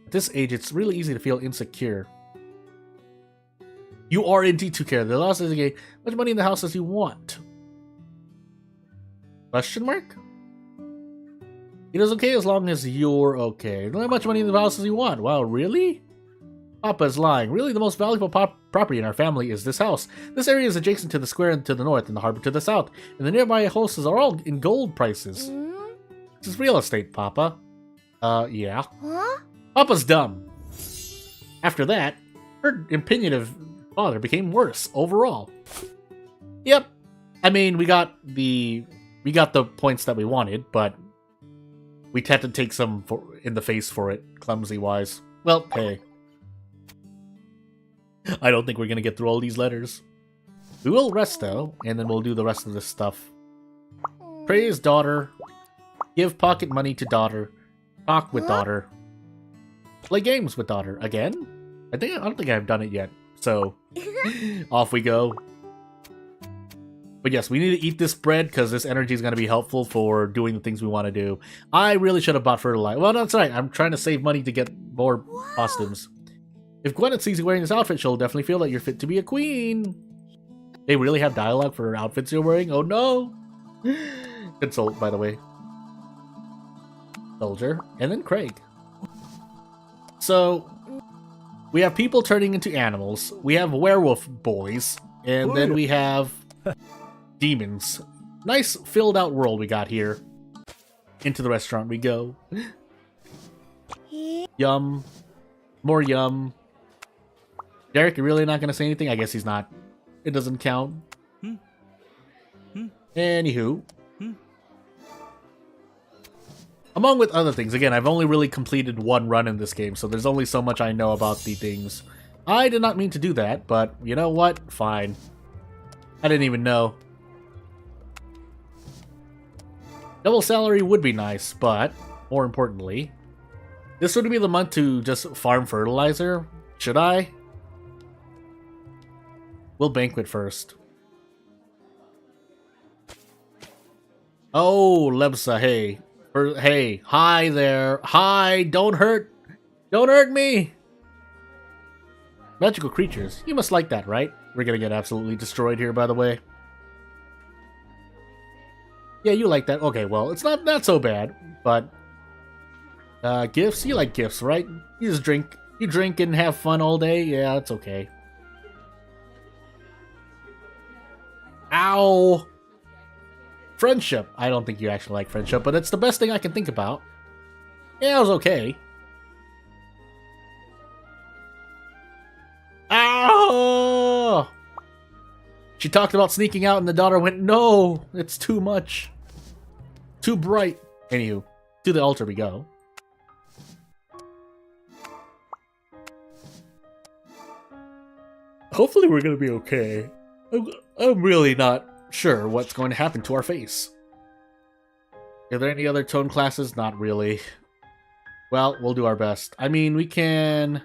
At this age, it's really easy to feel insecure. You are indeed too care. The law says again, much money in the house as you want. Question mark? It is okay as long as you're okay. Not much money in the house as you want. Wow, really? Papa's lying. Really, the most valuable property in our family is this house. This area is adjacent to the square to the north and the harbor to the south, and the nearby houses are all in gold prices. This is real estate, Papa. Yeah. Huh? Papa's dumb. After that, her opinion of father became worse overall. Yep. I mean, we got the points that we wanted, but we had to take some in the face for it, clumsy-wise. Well, hey. I don't think we're gonna get through all these letters. We will rest, though, and then we'll do the rest of this stuff. Praise daughter. Give pocket money to daughter. Talk with daughter. Play games with daughter. Again? I don't think I've done it yet. So, off we go. But yes, we need to eat this bread because this energy is going to be helpful for doing the things we want to do. I really should have bought fertilizer. Well, that's right. I'm trying to save money to get more costumes. If Gwyneth sees you wearing this outfit, she'll definitely feel that you're fit to be a queen. They really have dialogue for outfits you're wearing? Oh no! Consult, by the way. Soldier. And then Craig. So, we have people turning into animals. We have werewolf boys. And then we have demons. Nice filled out world we got here. Into the restaurant we go. Yum. More yum. Derek, you're really not going to say anything? I guess he's not. It doesn't count. Anywho. Among with other things. Again, I've only really completed one run in this game, so there's only so much I know about the things. I did not mean to do that, but you know what? Fine. I didn't even know. Double salary would be nice, but more importantly, this would be the month to just farm fertilizer. Should I? We'll banquet first. Oh, Lebsa, hey. Hey, hi there. Hi, don't hurt me. Magical creatures. You must like that, right? We're gonna get absolutely destroyed here, by the way. Yeah, you like that. Okay, well, it's not so bad, but gifts? You like gifts, right? You just drink. You drink and have fun all day? Yeah, it's okay. Ow! Friendship. I don't think you actually like friendship, but it's the best thing I can think about. Yeah, it was okay. Ow! She talked about sneaking out and the daughter went, no, it's too much. Too bright. Anywho, to the altar we go. Hopefully we're gonna be okay. I'm really not sure what's going to happen to our face. Are there any other tone classes? Not really. Well, we'll do our best. I mean, we can...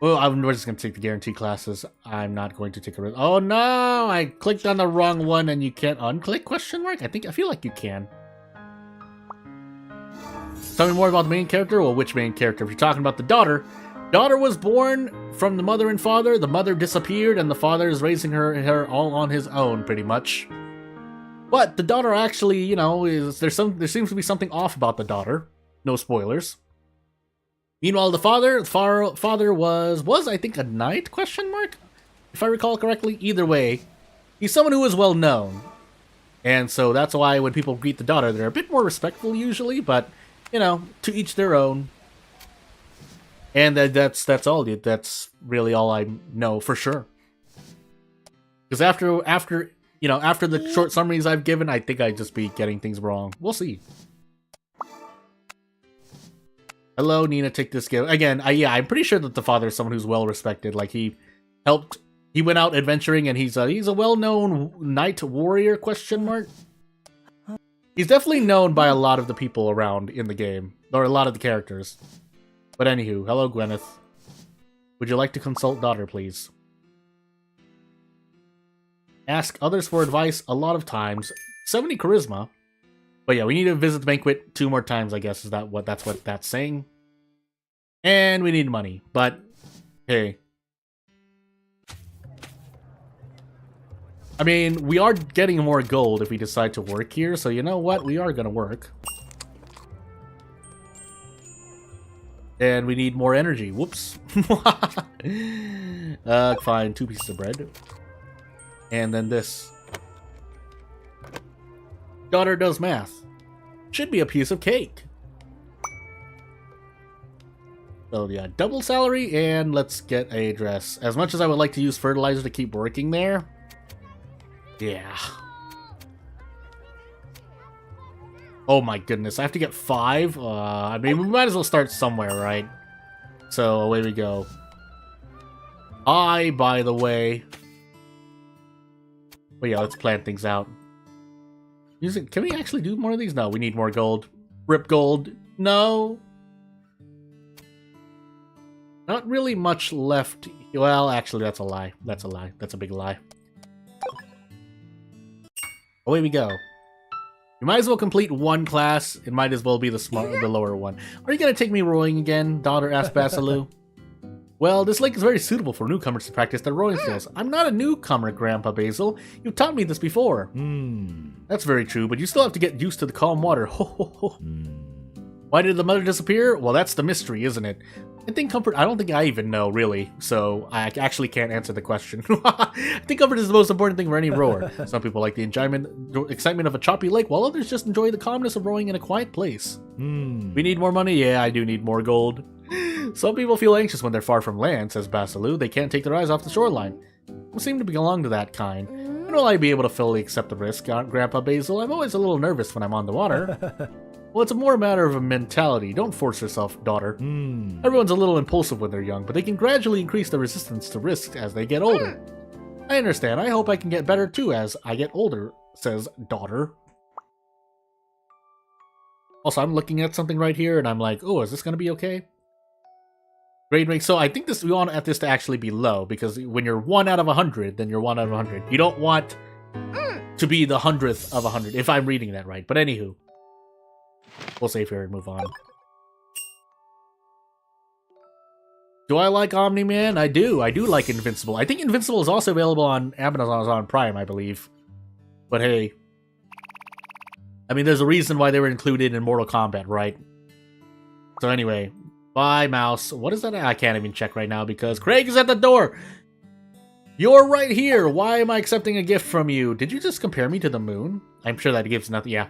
Well, we're just going to take the guarantee classes. I'm not going to take a risk. Oh no! I clicked on the wrong one and you can't unclick? Question mark? I feel like you can. Tell me more about the main character? Well, which main character? If you're talking about the daughter, daughter was born from the mother and father. The mother disappeared and the father is raising her all on his own, pretty much. But the daughter actually, you know, there seems to be something off about the daughter. No spoilers. Meanwhile, the father was I think a knight? Question mark? If I recall correctly. Either way, he's someone who is well known, and so that's why when people greet the daughter, they're a bit more respectful usually. But you know, to each their own. And that's all. That's really all I know for sure. Because after the short summaries I've given, I think I'd just be getting things wrong. We'll see. Hello, Nina, take this gift. Again, I'm pretty sure that the father is someone who's well respected. Like, he went out adventuring, and he's a well-known knight warrior, question mark? He's definitely known by a lot of the people around in the game, or a lot of the characters. But anywho, hello, Gwyneth. Would you like to consult daughter, please? Ask others for advice a lot of times. 70 charisma. But yeah, we need to visit the banquet 2 more times, I guess. That's what that's saying. And we need money. But, hey. I mean, we are getting more gold if we decide to work here. So you know what? We are going to work. And we need more energy. Whoops. Fine. 2 pieces of bread. And then this. Daughter does math. Should be a piece of cake. So yeah, double salary, and let's get a dress. As much as I would like to use fertilizer to keep working there. Yeah. Oh my goodness, I have to get 5? I mean, we might as well start somewhere, right? So away we go. By the way... Well, yeah, let's plan things out. Can we actually do more of these? No, we need more gold. Rip gold. No. Not really much left. Well, actually, that's a lie. That's a lie. That's a big lie. Away we go. You might as well complete 1 class. It might as well be the lower one. Are you going to take me rowing again? Daughter asked Basilu. Well, this lake is very suitable for newcomers to practice their rowing skills. I'm not a newcomer, Grandpa Basil. You've taught me this before. That's very true, but you still have to get used to the calm water. Ho ho ho. Why did the mother disappear? Well, that's the mystery, isn't it? I don't think I even know, really, so I actually can't answer the question. I think comfort is the most important thing for any rower. Some people like the excitement of a choppy lake, while others just enjoy the calmness of rowing in a quiet place. We need more money? Yeah, I do need more gold. Some people feel anxious when they're far from land, says Basilu. They can't take their eyes off the shoreline. We seem to belong to that kind. When will I be able to fully accept the risk, Grandpa Basil? I'm always a little nervous when I'm on the water. Well, it's more a matter of a mentality. Don't force yourself, daughter. Everyone's a little impulsive when they're young, but they can gradually increase their resistance to risks as they get older. I understand. I hope I can get better too as I get older, says daughter. Also, I'm looking at something right here, and I'm like, oh, is this going to be okay? Grade rank. So I think we want this to actually be low, because when you're 1 out of 100, then you're 1 out of 100. You don't want to be the 100th of 100, if I'm reading that right. But anywho, we'll save here and move on. Do I like Omni-Man? I do. I do like Invincible. I think Invincible is also available on Amazon Prime, I believe. But hey, I mean, there's a reason why they were included in Mortal Kombat, right? So anyway, bye, mouse. What is that? I can't even check right now because Craig is at the door. You're right here! Why am I accepting a gift from you? Did you just compare me to the moon? I'm sure that gives nothing. Yeah.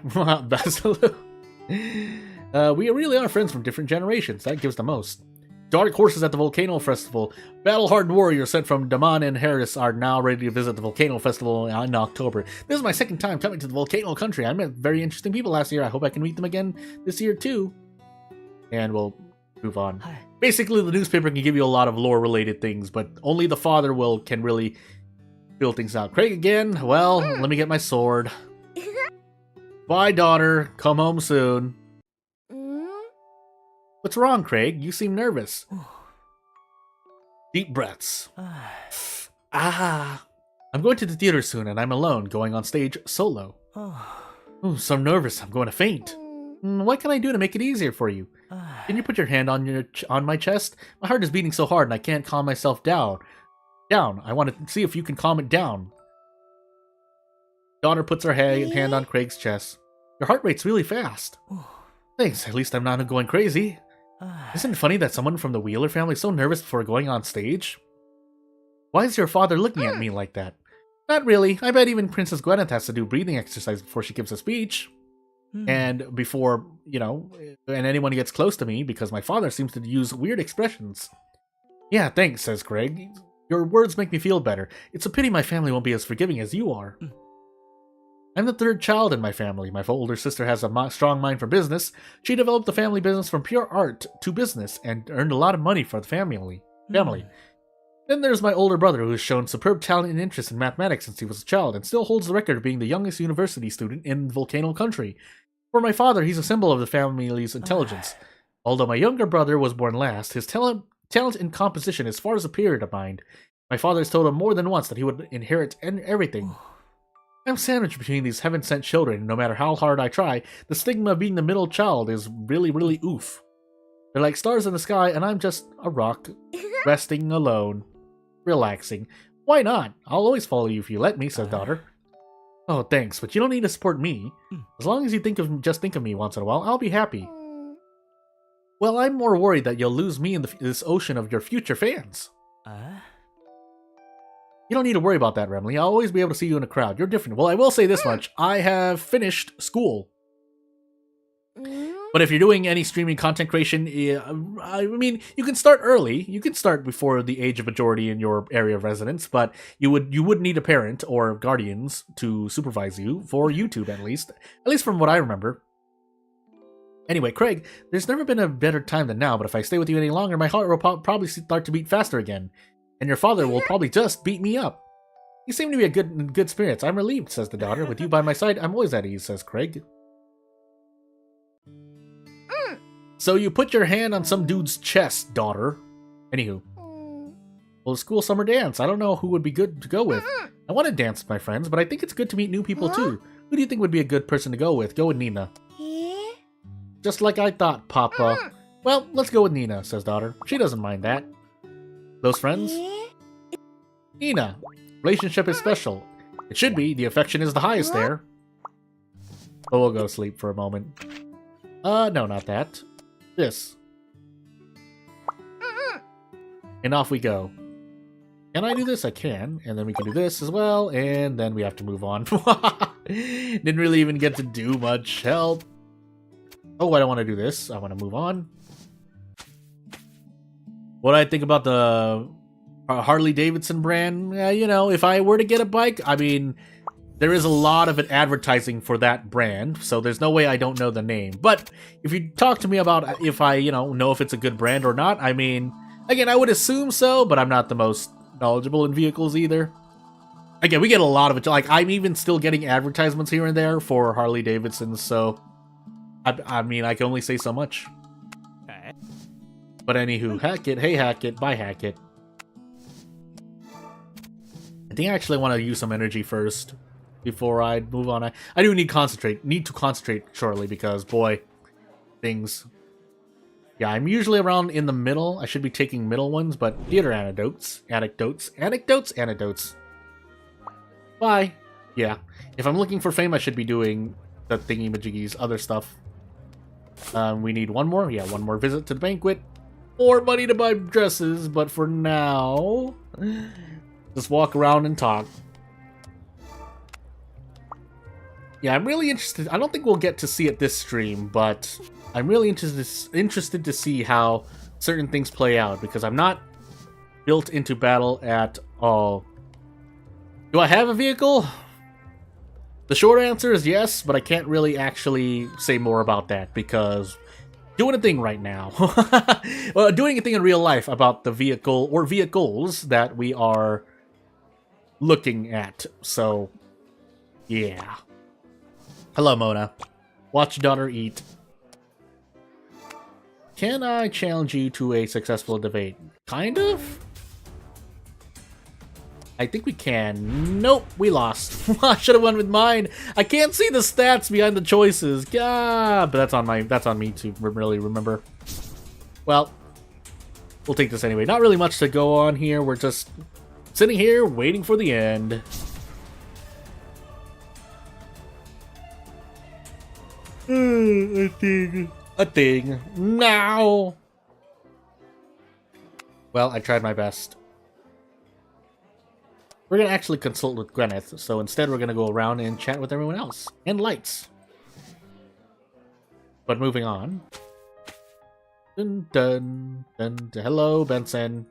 We really are friends from different generations. That gives the most. Dark horses at the Volcano Festival. Battle-hardened warriors sent from Daman and Harris are now ready to visit the Volcano Festival in October. This is my second time coming to the Volcano Country. I met very interesting people last year. I hope I can meet them again this year too. And we'll move on. Hi. Basically, the newspaper can give you a lot of lore-related things, but only the father can really fill things out. Craig again? Well, let me get my sword. Bye, daughter. Come home soon. What's wrong, Craig? You seem nervous. Deep breaths. I'm going to the theater soon, and I'm alone, going on stage solo. Ooh, so nervous, I'm going to faint. What can I do to make it easier for you? Can you put your hand on my chest? My heart is beating so hard, and I can't calm myself down. I want to see if you can calm it down. Daughter puts her hand on Craig's chest. Your heart rate's really fast. Thanks, at least I'm not going crazy. Isn't it funny that someone from the Wheeler family is so nervous before going on stage? Why is your father looking at me like that? Not really. I bet even Princess Gwyneth has to do breathing exercise before she gives a speech. And before, and anyone gets close to me, because my father seems to use weird expressions. Yeah, thanks, says Craig. Your words make me feel better. It's a pity my family won't be as forgiving as you are. I'm the third child in my family. My older sister has a strong mind for business. She developed the family business from pure art to business and earned a lot of money for the family. Then there's my older brother, who has shown superb talent and interest in mathematics since he was a child and still holds the record of being the youngest university student in Volcano Country. For my father, he's a symbol of the family's intelligence. Although my younger brother was born last, his talent in composition is far superior to mine. My father has told him more than once that he would inherit everything. I'm sandwiched between these heaven-sent children, and no matter how hard I try, the stigma of being the middle child is really, really oof. They're like stars in the sky, and I'm just a rock, resting alone, relaxing. Why not? I'll always follow you if you let me, says daughter. Oh, thanks, but you don't need to support me. As long as you just think of me once in a while, I'll be happy. Well, I'm more worried that you'll lose me in this ocean of your future fans. You don't need to worry about that, Remley. I'll always be able to see you in a crowd. You're different. Well, I will say this much. I have finished school. But if you're doing any streaming content creation, I mean, you can start early. You can start before the age of majority in your area of residence, but you would need a parent or guardians to supervise you, for YouTube at least from what I remember. Anyway, Craig, there's never been a better time than now, but if I stay with you any longer, my heart will probably start to beat faster again. And your father will probably just beat me up. You seem to be in good spirits. I'm relieved, says the daughter. With you by my side, I'm always at ease, says Craig. So you put your hand on some dude's chest, daughter. Anywho. Well, school summer dance. I don't know who would be good to go with. I want to dance with my friends, but I think it's good to meet new people too. Who do you think would be a good person to go with? Go with Nina. Just like I thought, Papa. Well, let's go with Nina, says daughter. She doesn't mind that. Those friends? Nina. Relationship is special. It should be. The affection is the highest there. But we'll go sleep for a moment. No, not that. This. And off we go. Can I do this? I can. And then we can do this as well. And then we have to move on. Didn't really even get to do much. Help. Oh, I don't want to do this. I want to move on. What do I think about the Harley Davidson brand? If I were to get a bike, I mean, there is a lot of advertising for that brand, so there's no way I don't know the name. But if you talk to me about if I, know if it's a good brand or not, I mean, again, I would assume so, but I'm not the most knowledgeable in vehicles either. Again, we get a lot of it. Like, I'm even still getting advertisements here and there for Harley Davidsons, so I mean, I can only say so much. But anywho, hack it, hey hack it, bye hack it. I think I actually want to use some energy first before I move on. I do need to concentrate shortly because, boy, things. Yeah, I'm usually around in the middle. I should be taking middle ones, but theater anecdotes. Bye. Yeah, if I'm looking for fame, I should be doing the thingy-majiggies, other stuff. We need one more. Yeah, one more visit to the banquet. More money to buy dresses, but for now, Just walk around and talk. Yeah, I'm really interested. I don't think we'll get to see it this stream, but I'm really interested to see how certain things play out, because I'm not built into battle at all. Do I have a vehicle? The short answer is yes, but I can't really actually say more about that, because doing a thing right now. Well, doing a thing in real life about the vehicle or vehicles that we are looking at. So, yeah. Hello, Mona. Watch your daughter eat. Can I challenge you to a successful debate? Kind of? I think we can. Nope, we lost. I should have won with mine. I can't see the stats behind the choices. God, but that's on me to really remember. Well, we'll take this anyway. Not really much to go on here. We're just sitting here waiting for the end. A thing. Now. Well, I tried my best. We're gonna actually consult with Gwyneth, so instead we're gonna go around and chat with everyone else. And lights. But moving on. Dun, dun, dun, dun. Hello, Benson.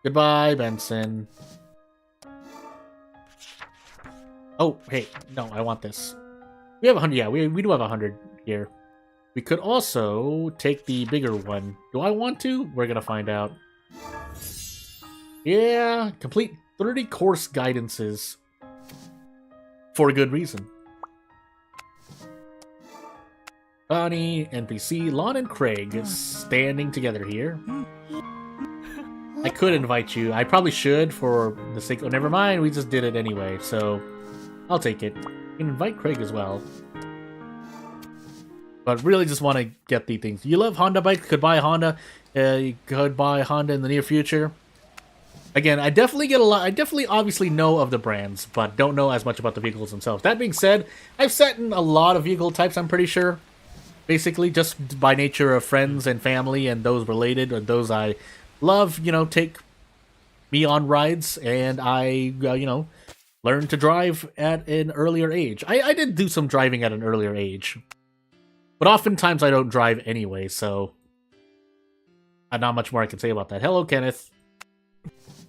Goodbye, Benson. Oh, hey. No, I want this. We have 100. Yeah, we do have 100 here. We could also take the bigger one. Do I want to? We're gonna find out. Yeah, complete 30 course guidances. For a good reason. Bonnie, NPC, Lon and Craig standing together here. I could invite you. I probably should for the sake of... never mind, we just did it anyway, so I'll take it. You can invite Craig as well. But really just want to get the things. You love Honda bikes? Could buy Honda. You could buy Honda in the near future. Again, I definitely get a lot. I definitely obviously know of the brands, but don't know as much about the vehicles themselves. That being said, I've sat in a lot of vehicle types, I'm pretty sure. Basically, just by nature of friends and family and those related or those I love, you know, take me on rides, and I, you know, learned to drive at an earlier age. I did do some driving at an earlier age. But oftentimes I don't drive anyway, so... not much more I can say about that. Hello, Kenneth.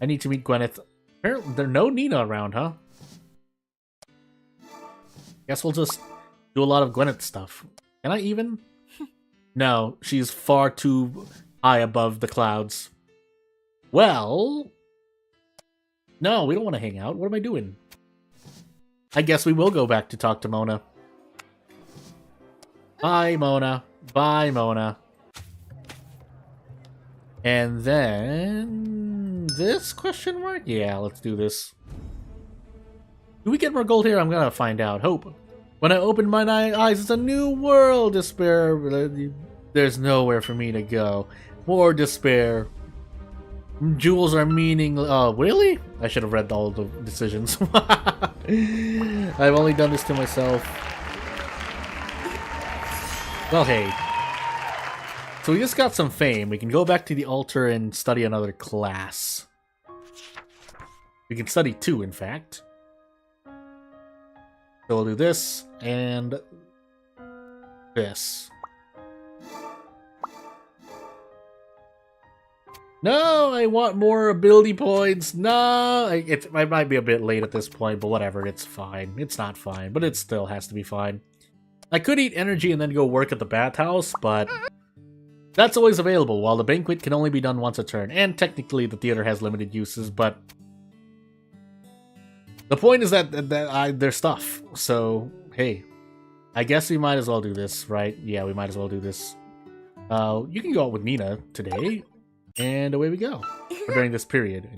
I need to meet Gwyneth. Apparently, there's no Nina around, huh? Guess we'll just do a lot of Gwyneth stuff. Can I even? No, she's far too high above the clouds. Well... no, we don't want to hang out. What am I doing? I guess we will go back to talk to Mona. Bye, Mona. Bye, Mona. And then... this question mark? Yeah, let's do this. Do we get more gold here? I'm gonna find out. Hope. When I open my eyes, it's a new world. Despair. There's nowhere for me to go. More despair. Jewels are meaningless. Oh, really? I should have read all the decisions. I've only done this to myself. Well, hey. So we just got some fame. We can go back to the altar and study another class. We can study 2, in fact. So we'll do this and this. No, I want more ability points. No, it might be a bit late at this point, but whatever. It's fine. It's not fine, but it still has to be fine. I could eat energy and then go work at the bathhouse, but that's always available, while the banquet can only be done once a turn. And technically, the theater has limited uses, but the point is that there's stuff. So, hey, I guess we might as well do this, right? Yeah, we might as well do this. You can go out with Nina today. And away we go. Or during this period.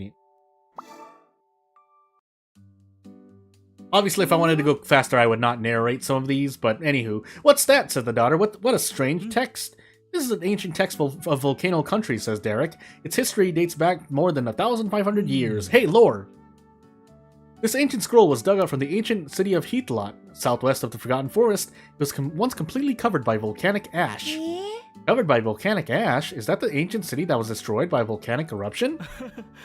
Obviously, if I wanted to go faster, I would not narrate some of these, but anywho. What's that? Said the daughter. What a strange text. This is an ancient text of Volcano country, says Derek. Its history dates back more than 1,500 years. Hey, lore! This ancient scroll was dug out from the ancient city of Heatlot, southwest of the Forgotten Forest. It was once completely covered by volcanic ash. Covered by volcanic ash? Is that the ancient city that was destroyed by volcanic eruption?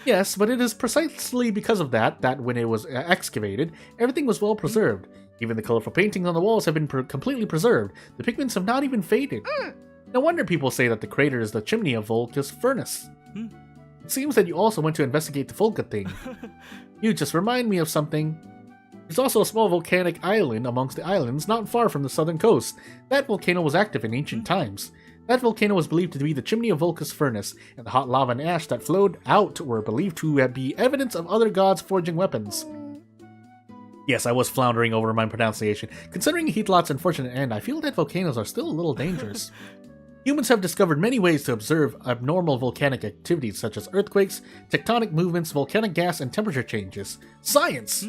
Yes, but it is precisely because of that when it was excavated, everything was well preserved. Even the colorful paintings on the walls have been completely preserved. The pigments have not even faded. No wonder people say that the crater is the chimney of Volca's furnace. It seems that you also went to investigate the Volca thing. You just remind me of something. There's also a small volcanic island amongst the islands not far from the southern coast. That volcano was active in ancient times. That volcano was believed to be the chimney of Volca's furnace, and the hot lava and ash that flowed out were believed to be evidence of other gods forging weapons. Yes, I was floundering over my pronunciation. Considering Heatlot's unfortunate end, I feel that volcanoes are still a little dangerous. Humans have discovered many ways to observe abnormal volcanic activities such as earthquakes, tectonic movements, volcanic gas, and temperature changes. Science!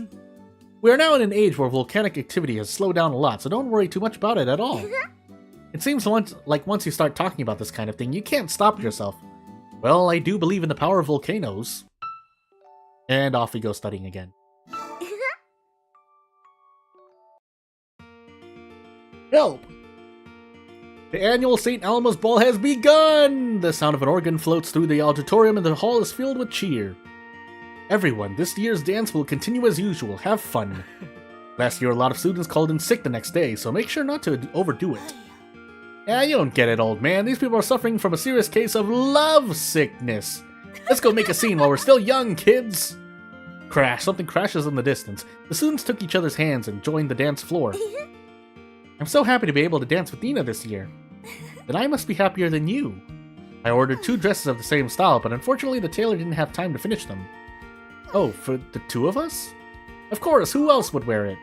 We are now in an age where volcanic activity has slowed down a lot, so don't worry too much about it at all. It seems once you start talking about this kind of thing, you can't stop yourself. Well, I do believe in the power of volcanoes. And off we go studying again. Help! The annual St. Elmo's Ball has begun! The sound of an organ floats through the auditorium and the hall is filled with cheer. Everyone, this year's dance will continue as usual. Have fun. Last year, a lot of students called in sick the next day, so make sure not to overdo it. Yeah, you don't get it, old man. These people are suffering from a serious case of love sickness. Let's go make a scene while we're still young, kids. Crash. Something crashes in the distance. The students took each other's hands and joined the dance floor. I'm so happy to be able to dance with Nina this year. Then I must be happier than you. I ordered 2 dresses of the same style, but unfortunately the tailor didn't have time to finish them. Oh, for the 2 of us? Of course, who else would wear it?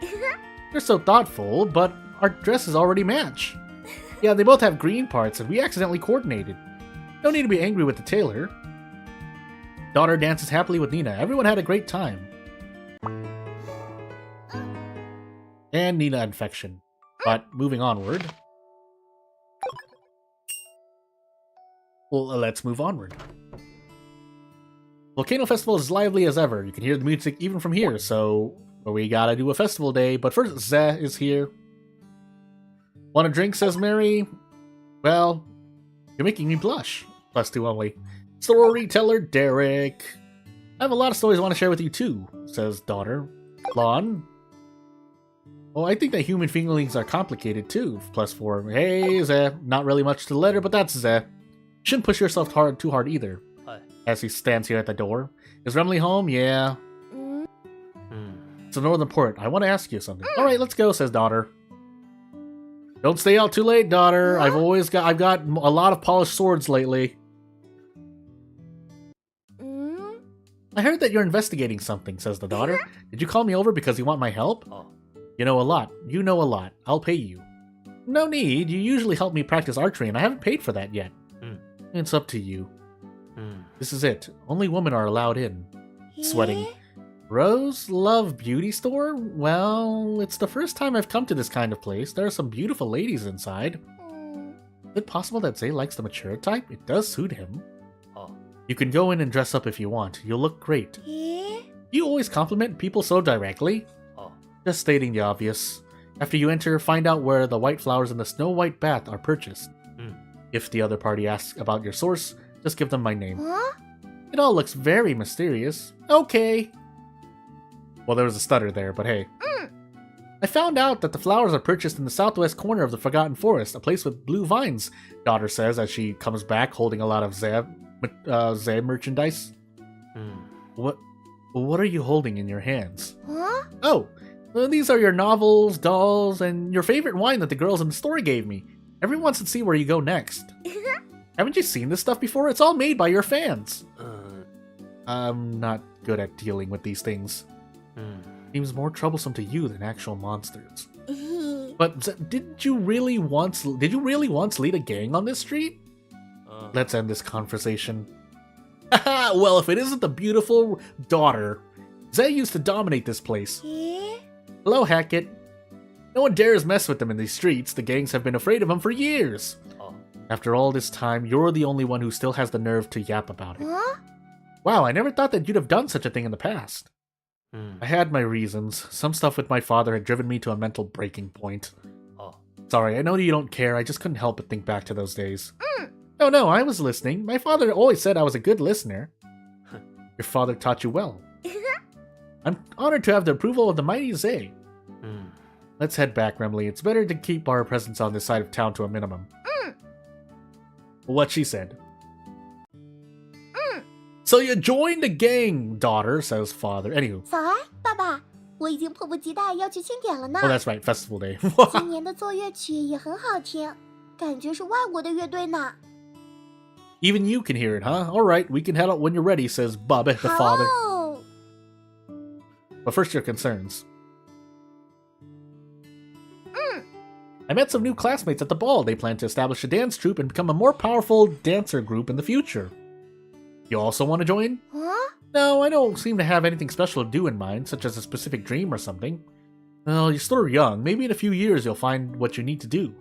You're so thoughtful, but our dresses already match. Yeah, they both have green parts, and we accidentally coordinated. No need to be angry with the tailor. Daughter dances happily with Nina. Everyone had a great time. And Nina infection. But moving onward. Well, let's move onward. Volcano Festival is lively as ever. You can hear the music even from here, so we gotta do a festival day. But first, Zeh is here. Want a drink, says Mary? Well, you're making me blush. +2 only. Storyteller Derek. I have a lot of stories I want to share with you too, says daughter. Lon? Well, I think that human feelings are complicated too. +4. Hey, Zeh. Not really much to the letter, but that's Zeh. Shouldn't push yourself too hard either. As he stands here at the door. Is Remley home? Yeah. It's the northern port. I want to ask you something. Alright, let's go, says daughter. Don't stay out too late, daughter. I've got a lot of polished swords lately. I heard that you're investigating something, says the daughter. Did you call me over because you want my help? You know a lot. You know a lot. I'll pay you. No need. You usually help me practice archery, and I haven't paid for that yet. It's up to you. This is it. Only women are allowed in. Sweating. Rose Love Beauty Store? Well, it's the first time I've come to this kind of place. There are some beautiful ladies inside. Is it possible that Zay likes the mature type? It does suit him. You can go in and dress up if you want. You'll look great. You always compliment people so directly? Just stating the obvious. After you enter, find out where the white flowers in the Snow White bath are purchased. If the other party asks about your source, just give them my name. It all looks very mysterious. Okay. Well, there was a stutter there, but hey. I found out that the flowers are purchased in the southwest corner of the Forgotten Forest, a place with blue vines, daughter says as she comes back holding a lot of Zeb merchandise. What are you holding in your hands? Oh, well, these are your novels, dolls, and your favorite wine that the girls in the store gave me. Everyone wants to see where you go next. Haven't you seen this stuff before? It's all made by your fans. I'm not good at dealing with these things. Seems more troublesome to you than actual monsters. But did you really once lead a gang on this street? Let's end this conversation. Haha, well, if it isn't the beautiful daughter. Zay used to dominate this place. Hello, Hackett. No one dares mess with them in these streets. The gangs have been afraid of them for years. After all this time, you're the only one who still has the nerve to yap about it. Wow, I never thought that you'd have done such a thing in the past. I had my reasons. Some stuff with my father had driven me to a mental breaking point. Sorry, I know you don't care. I just couldn't help but think back to those days. No, I was listening. My father always said I was a good listener. Your father taught you well. I'm honored to have the approval of the mighty Zay. Let's head back, Remley. It's better to keep our presence on this side of town to a minimum. What she said. So you joined the gang, daughter, says father. Anywho. 早啊，爸爸，我已经迫不及待要去庆典了呢。Oh, that's right, festival day. 今年的奏乐曲也很好听，感觉是外国的乐队呢。Even you can hear it, huh? All right, we can head out when you're ready, says Bubba, the father. 好。 But first, your concerns. I met some new classmates at the ball. They plan to establish a dance troupe and become a more powerful dancer group in the future. You also want to join? Huh? No, I don't seem to have anything special to do in mind, such as a specific dream or something. Well, you're still young. Maybe in a few years you'll find what you need to do.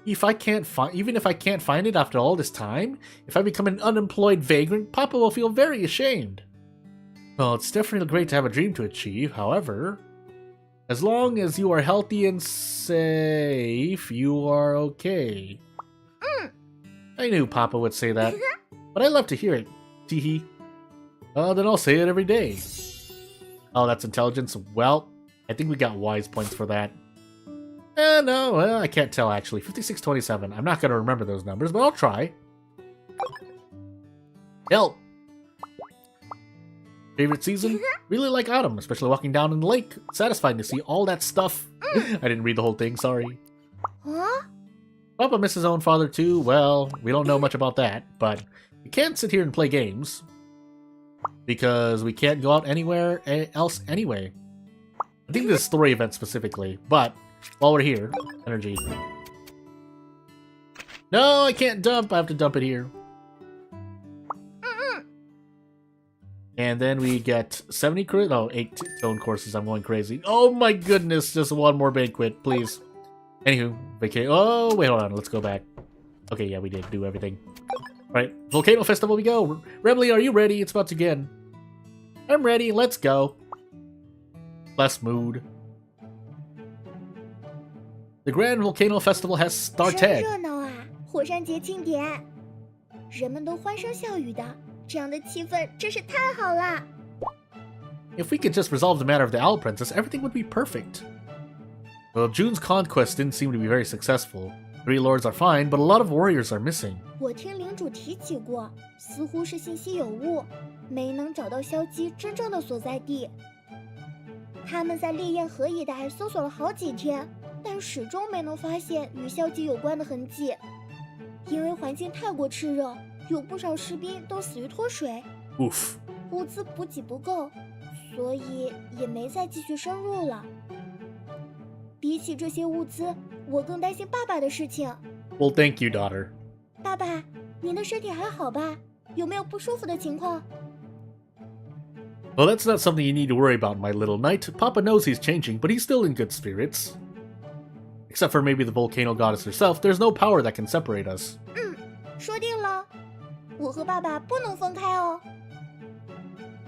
Even if I can't find it after all this time, if I become an unemployed vagrant, Papa will feel very ashamed. Well, it's definitely great to have a dream to achieve, however. As long as you are healthy and safe, you are okay. I knew Papa would say that, but I love to hear it. Teehee. Then I'll say it every day. Oh, that's intelligence. Well, I think we got wise points for that. No, I can't tell actually. 5627. I'm not going to remember those numbers, but I'll try. Help! Favorite season? Really like autumn, especially walking down in the lake. Satisfying to see all that stuff. I didn't read the whole thing, sorry. Huh? Papa misses his own father too. Well, we don't know much about that, but we can't sit here and play games. Because we can't go out anywhere else anyway. I think this is a story event specifically, but while we're here, energy. No, I can't dump. I have to dump it here. And then we get 70 credit. Oh, 8 zone courses. I'm going crazy. Oh my goodness. Just one more banquet, please. Anywho, vacate. Oh, wait, hold on. Let's go back. Okay, yeah, we did do everything. Right, Volcano Festival we go. Remley, are you ready? It's about to begin. I'm ready. Let's go. Less mood. The Grand Volcano Festival has 真 started. 热闹啊！火山节庆典，人们都欢声笑语的，这样的气氛真是太好啦！ If we could just resolve the matter of the Owl Princess, everything would be perfect. Well, June's conquest didn't seem to be very successful. 3 lords are fine, but a lot of warriors are missing. 我听领主提起过，似乎是信息有误，没能找到萧姬真正的所在地。他们在烈焰河一带搜索了好几天，但始终没能发现与萧姬有关的痕迹。因为环境太过炽热，有不少士兵都死于脱水。 Oof. 物资补给不够，所以也没再继续深入了。比起这些物资，我更担心爸爸的事情。 Well, thank you, daughter. 爸爸，您的身体还好吧？有没有不舒服的情况？ Well, that's not something you need to worry about, my little knight. Papa knows he's changing, but he's still in good spirits. Except for maybe the volcano goddess herself, there's no power that can separate us. 说定了，我和爸爸不能分开哦。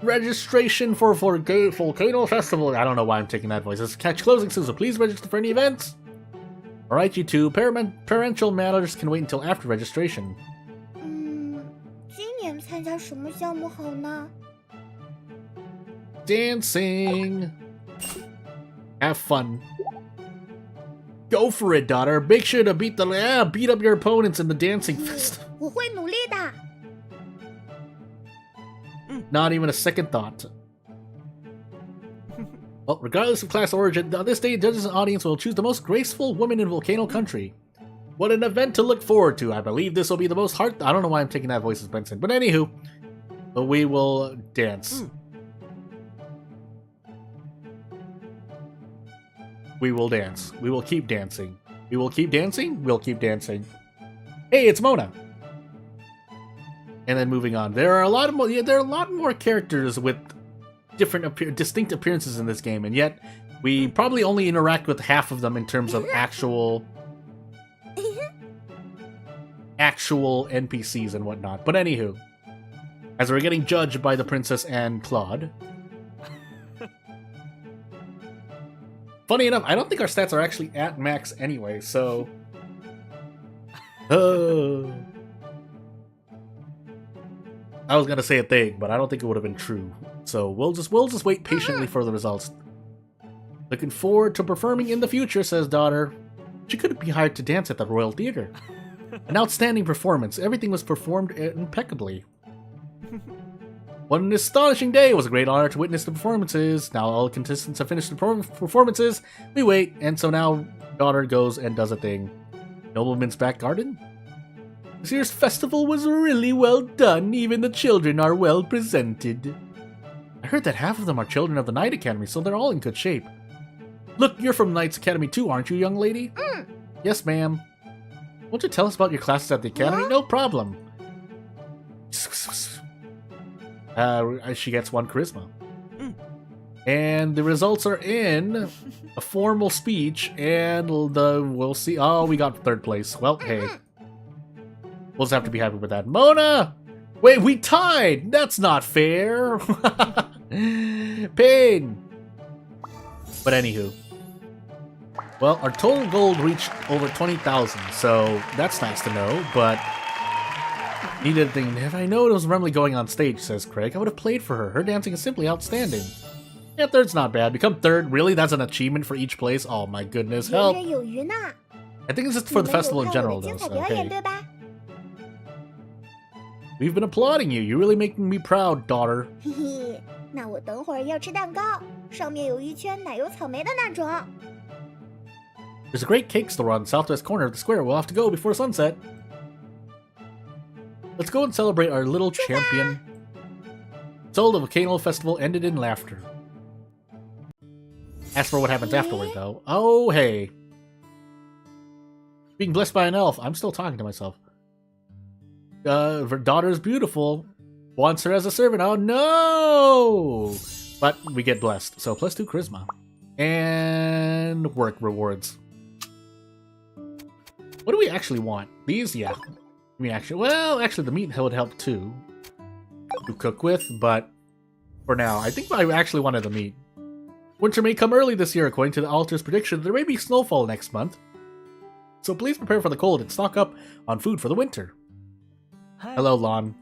Registration for Volcano Festival. I don't know why I'm taking that voice. It's catch closing soon, so please register for any events. Alright, you two. Parental matters can wait until after registration. 今年参加什么项目好呢？ Dancing. Have fun. Go for it, daughter. Make sure to beat up your opponents in the dancing festival. 我会努力的。 Not even a second thought. Well, regardless of class origin, on this day, judges and audience will choose the most graceful woman in Volcano Country. What an event to look forward to. I believe this will be the most I don't know why I'm taking that voice as Benson, but anywho, we will dance. We will dance. We will keep dancing. We will keep dancing? We'll keep dancing. Hey, it's Mona! And then moving on, there are a lot more characters with different distinct appearances in this game, and yet we probably only interact with half of them in terms of actual NPCs and whatnot. But anywho, as we're getting judged by the princess and Claude, Funny enough, I don't think our stats are actually at max anyway, so... I was gonna say a thing, but I don't think it would have been true. So we'll just wait patiently for the results. Looking forward to performing in the future, says daughter. She couldn't be hired to dance at the Royal Theatre. An outstanding performance. Everything was performed impeccably. What an astonishing day! It was a great honor to witness the performances. Now all contestants have finished the performances. We wait, and so now daughter goes and does a thing. Nobleman's back garden? This year's festival was really well done. Even the children are well presented. I heard that half of them are children of the Knight Academy, so they're all in good shape. Look, you're from Knight's Academy too, aren't you, young lady? Yes, ma'am. Won't you tell us about your classes at the Academy? What? No problem. She gets 1 charisma. And the results are in a formal speech, and we'll see. Oh, we got 3rd place. Well, hey. We'll just have to be happy with that. Mona! Wait, we tied! That's not fair! Pain! But anywho. Well, our total gold reached over 20,000, so that's nice to know, but... Needed a thing. If I know it was Remley going on stage, says Craig, I would have played for her. Her dancing is simply outstanding. Yeah, 3rd's not bad. Become 3rd? Really? That's an achievement for each place? Oh my goodness, help! 游刃有余呢。 I think it's just for the festival in 你们有看我 general, 的 though, 精彩 so 表演 hey. 对吧？ We've been applauding you. You're really making me proud, daughter. 嘿嘿，那我等会儿要吃蛋糕，上面有一圈奶油草莓的那种。 There's a great cake store on the southwest corner of the square. We'll have to go before sunset. Let's go and celebrate our little champion. So the Volcano Festival ended in laughter. As for what happens afterward, though, oh hey. Being blessed by an elf. I'm still talking to myself. Her daughter's beautiful. Wants her as a servant. Oh no! But we get blessed. So +2 charisma. And work rewards. What do we actually want? These? Yeah. Actually the meat would help too. To cook with, but for now, I think I actually wanted the meat. Winter may come early this year, according to the altar's prediction. There may be snowfall next month. So please prepare for the cold and stock up on food for the winter. Hi. Hello, Lon.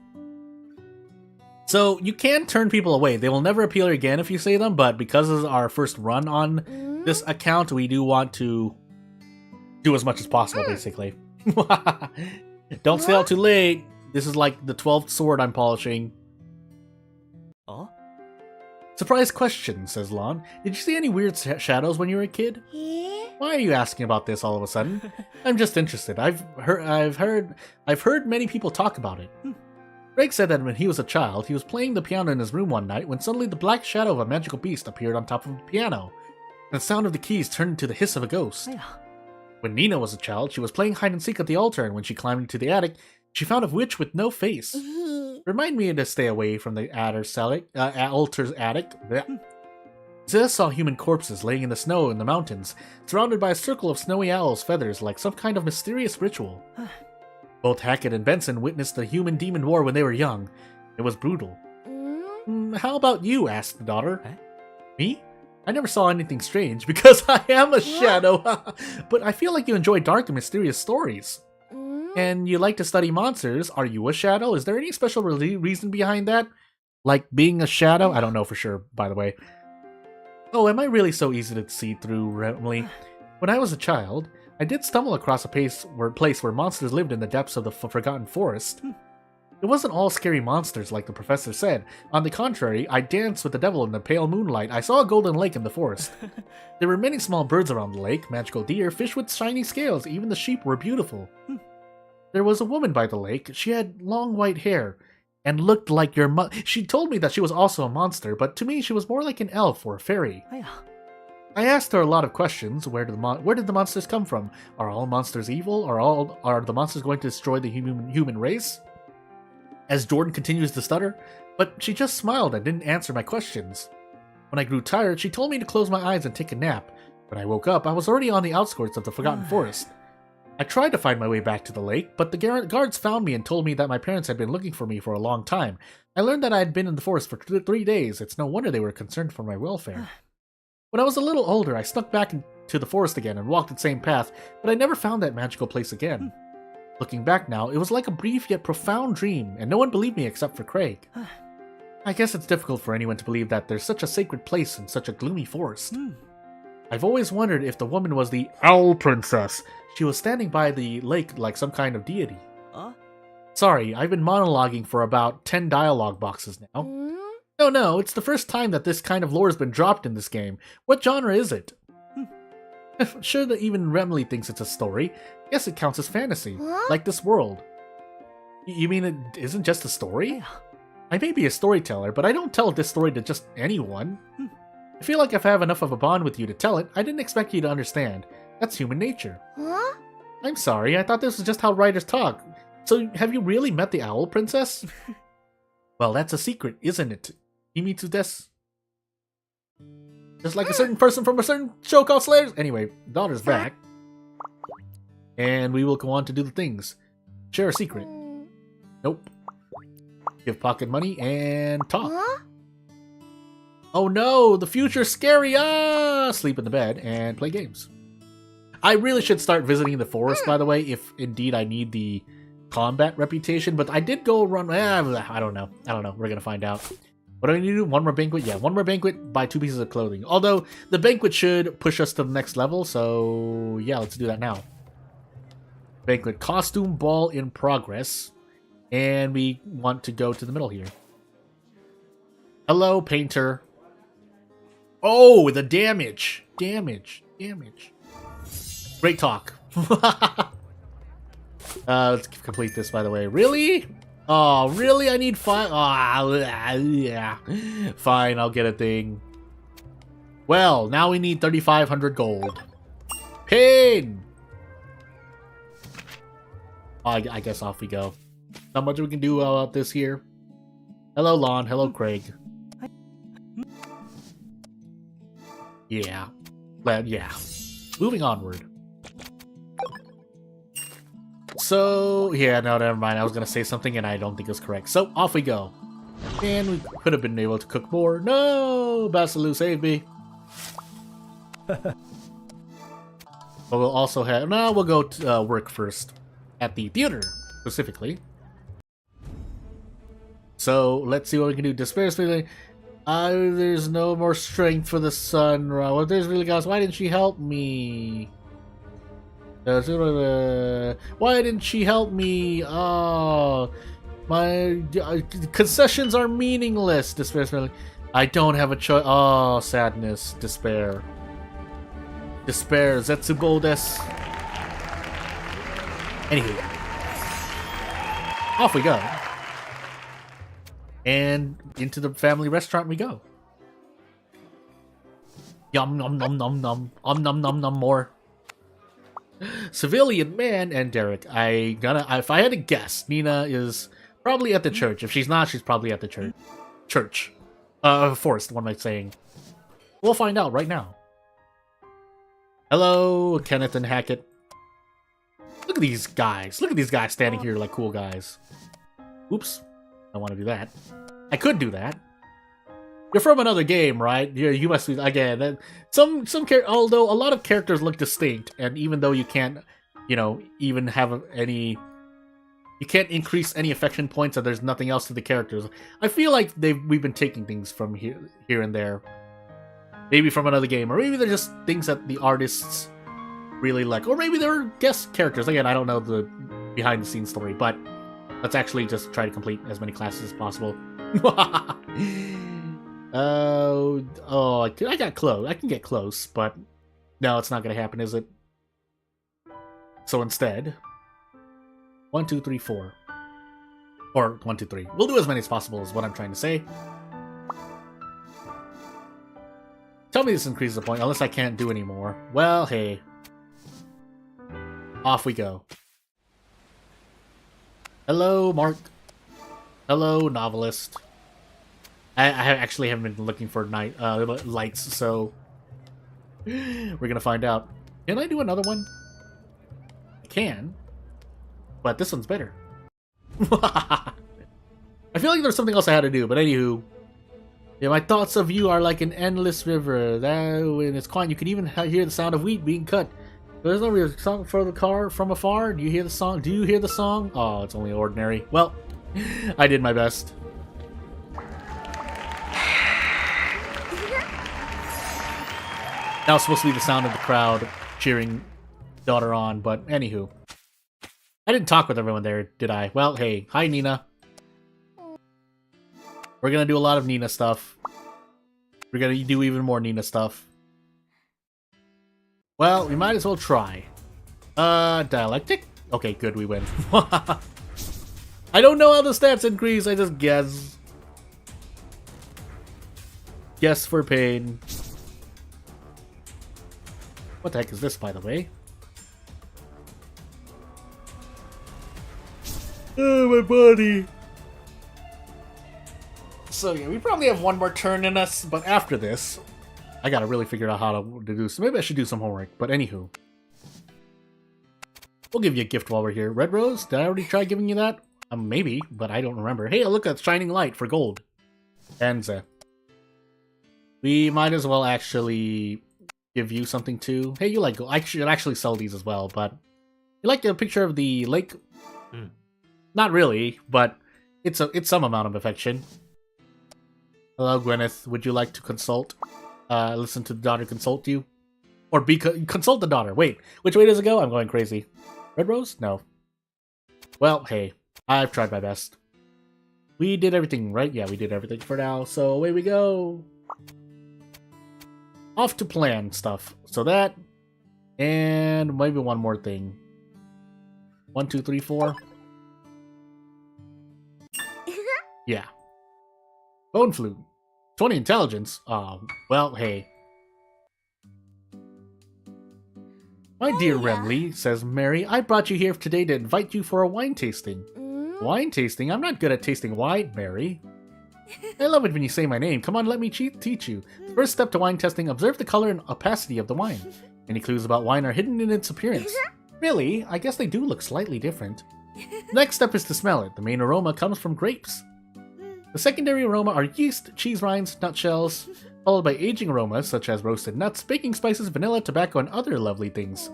So you can turn people away. They will never appear again if you say them, but because this is our first run on this account, we do want to do as much as possible, basically. Don't stay out too late. This is like the 12th sword I'm polishing. Oh? Surprise question, says Lon. Did you see any weird shadows when you were a kid? Yeah. Why are you asking about this all of a sudden? I'm just interested. I've heard many people talk about it. Greg said that when he was a child, he was playing the piano in his room one night when suddenly the black shadow of a magical beast appeared on top of the piano, and the sound of the keys turned into the hiss of a ghost. When Nina was a child, she was playing hide-and-seek at the altar, and when she climbed into the attic, she found a witch with no face. Remind me to stay away from the altar's attic. Zez saw human corpses laying in the snow in the mountains, surrounded by a circle of snowy owls' feathers like some kind of mysterious ritual. Both Hackett and Benson witnessed the human-demon war when they were young. It was brutal. How about you? Asked the daughter. Me? I never saw anything strange, because I am a shadow. But I feel like you enjoy dark and mysterious stories. And you like to study monsters. Are you a shadow? Is there any special reason behind that? Like being a shadow? I don't know for sure, by the way. Oh, am I really so easy to see through, Emily? When I was a child, I did stumble across a place where monsters lived in the depths of the forgotten forest. It wasn't all scary monsters like the professor said. On the contrary, I danced with the devil in the pale moonlight. I saw a golden lake in the forest. There were many small birds around the lake, magical deer, fish with shiny scales, even the sheep were beautiful. There was a woman by the lake. She had long white hair and looked like your mother. She told me that she was also a monster, but to me she was more like an elf or a fairy. I asked her a lot of questions. Where did the monsters come from? Are all monsters evil? Are the monsters going to destroy the human race? As Jordan continues to stutter, but she just smiled and didn't answer my questions. When I grew tired, she told me to close my eyes and take a nap. When I woke up, I was already on the outskirts of the Forgotten Forest. I tried to find my way back to the lake, but the guards found me and told me that my parents had been looking for me for a long time. I learned that I had been in the forest for 3 days. It's no wonder they were concerned for my welfare. When I was a little older, I snuck back into the forest again and walked the same path, but I never found that magical place again. Looking back now, it was like a brief yet profound dream, and no one believed me except for Craig. I guess it's difficult for anyone to believe that there's such a sacred place in such a gloomy forest. I've always wondered if the woman was the Owl Princess. She was standing by the lake like some kind of deity. Sorry, I've been monologuing for about 10 dialogue boxes now. No, it's the first time that this kind of lore has been dropped in this game. What genre is it? Sure that even Remley thinks it's a story. Guess it counts as fantasy, like this world. You mean it isn't just a story? I may be a storyteller, but I don't tell this story to just anyone. I feel like if I have enough of a bond with you to tell it, I didn't expect you to understand. That's human nature. I'm sorry, I thought this was just how writers talk. So, have you really met the Owl Princess? Well, that's a secret, isn't it? Himitsu desu. Just like a certain person from a certain show called Slayers. Anyway, daughter's back. And we will go on to do the things. Share a secret. Nope. Give pocket money and talk. Oh no, the future's scary! Sleep in the bed and play games. I really should start visiting the forest, by the way, if indeed I need the combat reputation, but I did go run... I don't know. We're gonna find out. What do I need to do? One more banquet? Yeah, one more banquet, buy 2 pieces of clothing. Although, the banquet should push us to the next level, so yeah, let's do that now. Banquet costume ball in progress. And we want to go to the middle here. Hello, painter. Oh, the damage. Damage. Great talk. Let's complete this, by the way. Really? Oh, really? I need 5? Yeah. Fine, I'll get a thing. Well, now we need 3,500 gold. Pin! Oh, I guess off we go. Not much we can do about this here. Hello, Lon. Hello, Craig. Yeah. Yeah. Moving onward. So, yeah, no, never mind. I was going to say something and I don't think it's correct. So, off we go. And we could have been able to cook more. No! Basilu, save me. But we'll also have... No, we'll go to work first. At the theater, specifically. So, let's see what we can do. Despair feeling. There's no more strength for the sun. Well, there's really guys. Why didn't she help me? Why didn't she help me? Oh, my concessions are meaningless. Despair feeling. I don't have a choice. Oh, sadness. Despair. Despair. Zetsubo desu. Anywho. Off we go. And into the family restaurant we go. Yum nom nom nom nom. Nom nom nom more. Civilian Man and Derek. If I had to guess, Nina is probably at the church. If she's not, she's probably at the church. Forest, what am I saying? We'll find out right now. Hello, Kenneth and Hackett. Look at these guys. Look at these guys standing here like cool guys. Oops. I want to do that. I could do that. You're from another game, right? You must be, again, although a lot of characters look distinct, and even though you can't, even have any... You can't increase any affection points, and there's nothing else to the characters. I feel like we've been taking things from here and there. Maybe from another game, or maybe they're just things that the artists really like. Or maybe they're guest characters. Again, I don't know the behind-the-scenes story, but let's actually just try to complete as many classes as possible. I got close. I can get close, but no, it's not going to happen, is it? So instead, 1, 2, 3, 4. Or 1, 2, 3. We'll do as many as possible is what I'm trying to say. Tell me this increases the point, unless I can't do any more. Well, hey. Off we go. Hello, Mark. Hello, novelist. I actually haven't been looking for lights, so we're gonna find out. Can I do another one? I can, but this one's better. I feel like there's something else I had to do, but anywho, Yeah, my thoughts of you are like an endless river. That when it's quiet, you can even hear the sound of wheat being cut. There's no real song for the car from afar. Do you hear the song? Do you hear the song? Oh, it's only ordinary. Well, I did my best. That was supposed to be the sound of the crowd cheering daughter on, but anywho. I didn't talk with everyone there, did I? Well, hey. Hi, Nina. We're gonna do a lot of Nina stuff. We're gonna do even more Nina stuff. Well, we might as well try. Dialectic? Okay, good, we win. I don't know how the stats increase, I just guess. Guess for pain. What the heck is this, by the way? Oh, my body! So yeah, we probably have one more turn in us, but after this, I gotta really figure out how to do. So maybe I should do some homework. But anywho, we'll give you a gift while we're here. Red Rose? Did I already try giving you that? Maybe, but I don't remember. Hey, look at shining light for gold. Enza. We might as well actually give you something too. Hey, you like gold? I should actually sell these as well. But you like a picture of the lake? Not really, but it's some amount of affection. Hello, Gwyneth. Would you like to consult? Listen to the daughter consult you? Or consult the daughter. Wait, which way does it go? I'm going crazy. Red Rose? No. Well, hey. I've tried my best. We did everything, right? Yeah, we did everything for now. So away we go. Off to plan stuff. So that. And maybe one more thing. 1, 2, 3, 4. Yeah. Bone flute. 20 intelligence. Well, hey. My dear Remley, says Mary, I brought you here today to invite you for a wine tasting. Wine tasting? I'm not good at tasting wine, Mary. I love it when you say my name. Come on, let me teach you. First step to wine testing, observe the color and opacity of the wine. Any clues about wine are hidden in its appearance. Really? I guess they do look slightly different. Next step is to smell it. The main aroma comes from grapes. The secondary aroma are yeast, cheese rinds, nutshells, followed by aging aromas such as roasted nuts, baking spices, vanilla, tobacco, and other lovely things.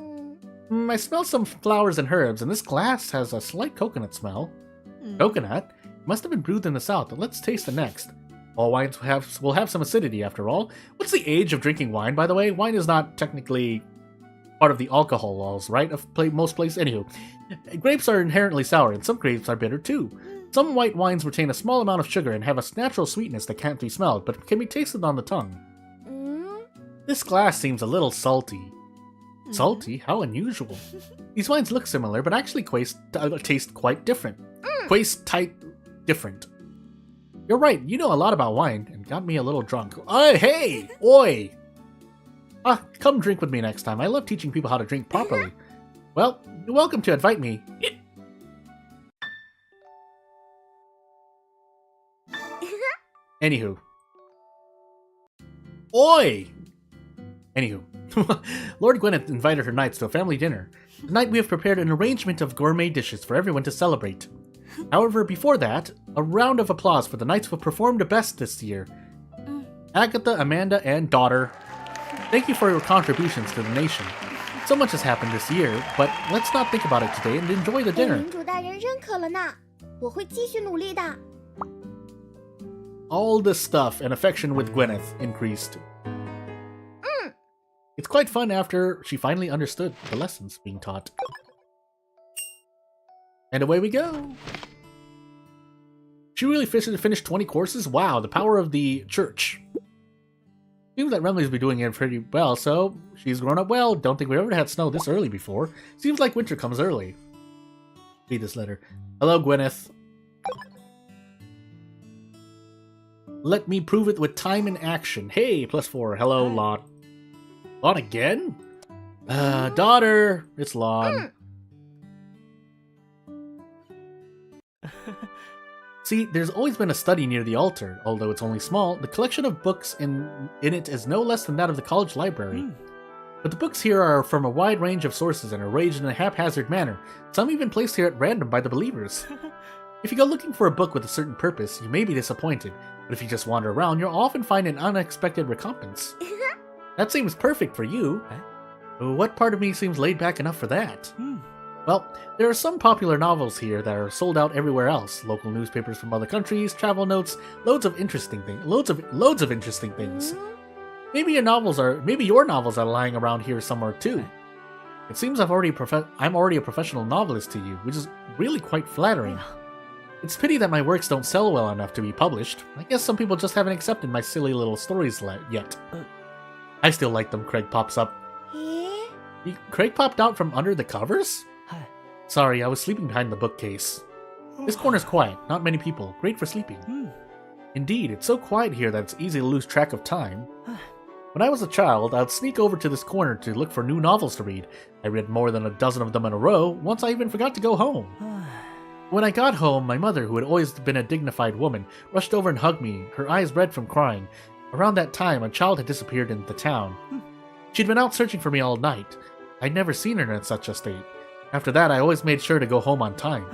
I smell some flowers and herbs, and this glass has a slight coconut smell. Coconut? It must have been brewed in the south. Let's taste the next. All wines will have some acidity, after all. What's the age of drinking wine, by the way? Wine is not technically part of the alcohol laws, right? Of most places. Anywho, grapes are inherently sour, and some grapes are bitter too. Some white wines retain a small amount of sugar and have a natural sweetness that can't be smelled, but can be tasted on the tongue. This glass seems a little salty. Salty? How unusual. These wines look similar, but actually taste quite different. Different. You're right, you know a lot about wine, and got me a little drunk. Hey! Oi! Come drink with me next time. I love teaching people how to drink properly. Well, you're welcome to invite me. Anywho. Oi! Anywho. Lord Gwyneth invited her knights to a family dinner. Tonight we have prepared an arrangement of gourmet dishes for everyone to celebrate. However, before that, a round of applause for the knights who performed the best this year. Agatha, Amanda, and daughter. Thank you for your contributions to the nation. So much has happened this year, but let's not think about it today and enjoy the dinner. All the stuff and affection with Gwyneth increased. It's quite fun after she finally understood the lessons being taught. And away we go! She really finished 20 courses? Wow, the power of the church. Seems that Remley's been doing it pretty well, so she's grown up well. Don't think we've ever had snow this early before. Seems like winter comes early. Read this letter. Hello, Gwyneth. Let me prove it with time and action. Hey, +4. Hello, Lot. Lot again? Daughter. It's Lon. See, there's always been a study near the altar. Although it's only small, the collection of books in it is no less than that of the college library. But the books here are from a wide range of sources and arranged in a haphazard manner, some even placed here at random by the believers. If you go looking for a book with a certain purpose, you may be disappointed, but if you just wander around, you'll often find an unexpected recompense. That seems perfect for you. What part of me seems laid back enough for that? Well, there are some popular novels here that are sold out everywhere else. Local newspapers from other countries, travel notes, loads of interesting things. Loads of interesting things. Maybe your novels are lying around here somewhere too. It seems I'm already a professional novelist to you, which is really quite flattering. It's a pity that my works don't sell well enough to be published. I guess some people just haven't accepted my silly little stories yet. I still like them, Craig pops up. Craig popped out from under the covers? Sorry, I was sleeping behind the bookcase. This corner's quiet, not many people, great for sleeping. Indeed, it's so quiet here that it's easy to lose track of time. When I was a child, I'd sneak over to this corner to look for new novels to read. I read more than a dozen of them in a row, once I even forgot to go home. When I got home, my mother, who had always been a dignified woman, rushed over and hugged me, her eyes red from crying. Around that time, a child had disappeared in the town. She'd been out searching for me all night. I'd never seen her in such a state. After that, I always made sure to go home on time.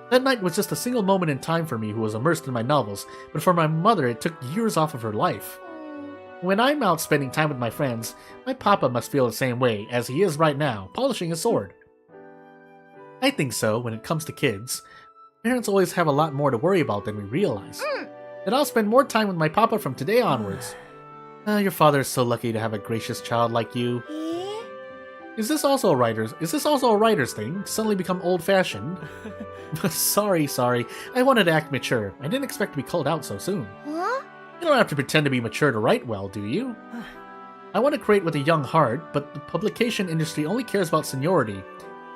That night was just a single moment in time for me who was immersed in my novels, but for my mother it took years off of her life. When I'm out spending time with my friends, my papa must feel the same way, as he is right now, polishing his sword. I think so, when it comes to kids. Parents always have a lot more to worry about than we realize. And I'll spend more time with my papa from today onwards. Your father is so lucky to have a gracious child like you. Is this also a writer's thing? Suddenly become old-fashioned? Sorry. I wanted to act mature. I didn't expect to be called out so soon. You don't have to pretend to be mature to write well, do you? I want to create with a young heart, but the publication industry only cares about seniority.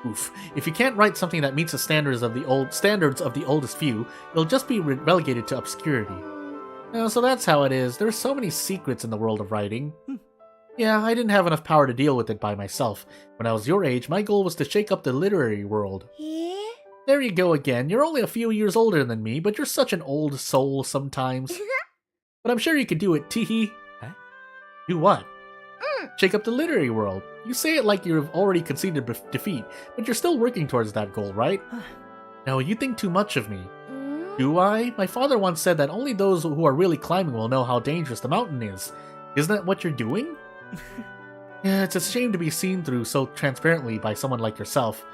Oof. If you can't write something that meets the standards of the oldest few, you'll just be relegated to obscurity. So that's how it is. There are so many secrets in the world of writing. Yeah, I didn't have enough power to deal with it by myself. When I was your age, my goal was to shake up the literary world. There you go again. You're only a few years older than me, but you're such an old soul sometimes. But I'm sure you could do it, teehee. Do what? Shake up the literary world. You say it like you've already conceded defeat, but you're still working towards that goal, right? No, you think too much of me. Do I? My father once said that only those who are really climbing will know how dangerous the mountain is. Isn't that what you're doing? Yeah, it's a shame to be seen through so transparently by someone like yourself.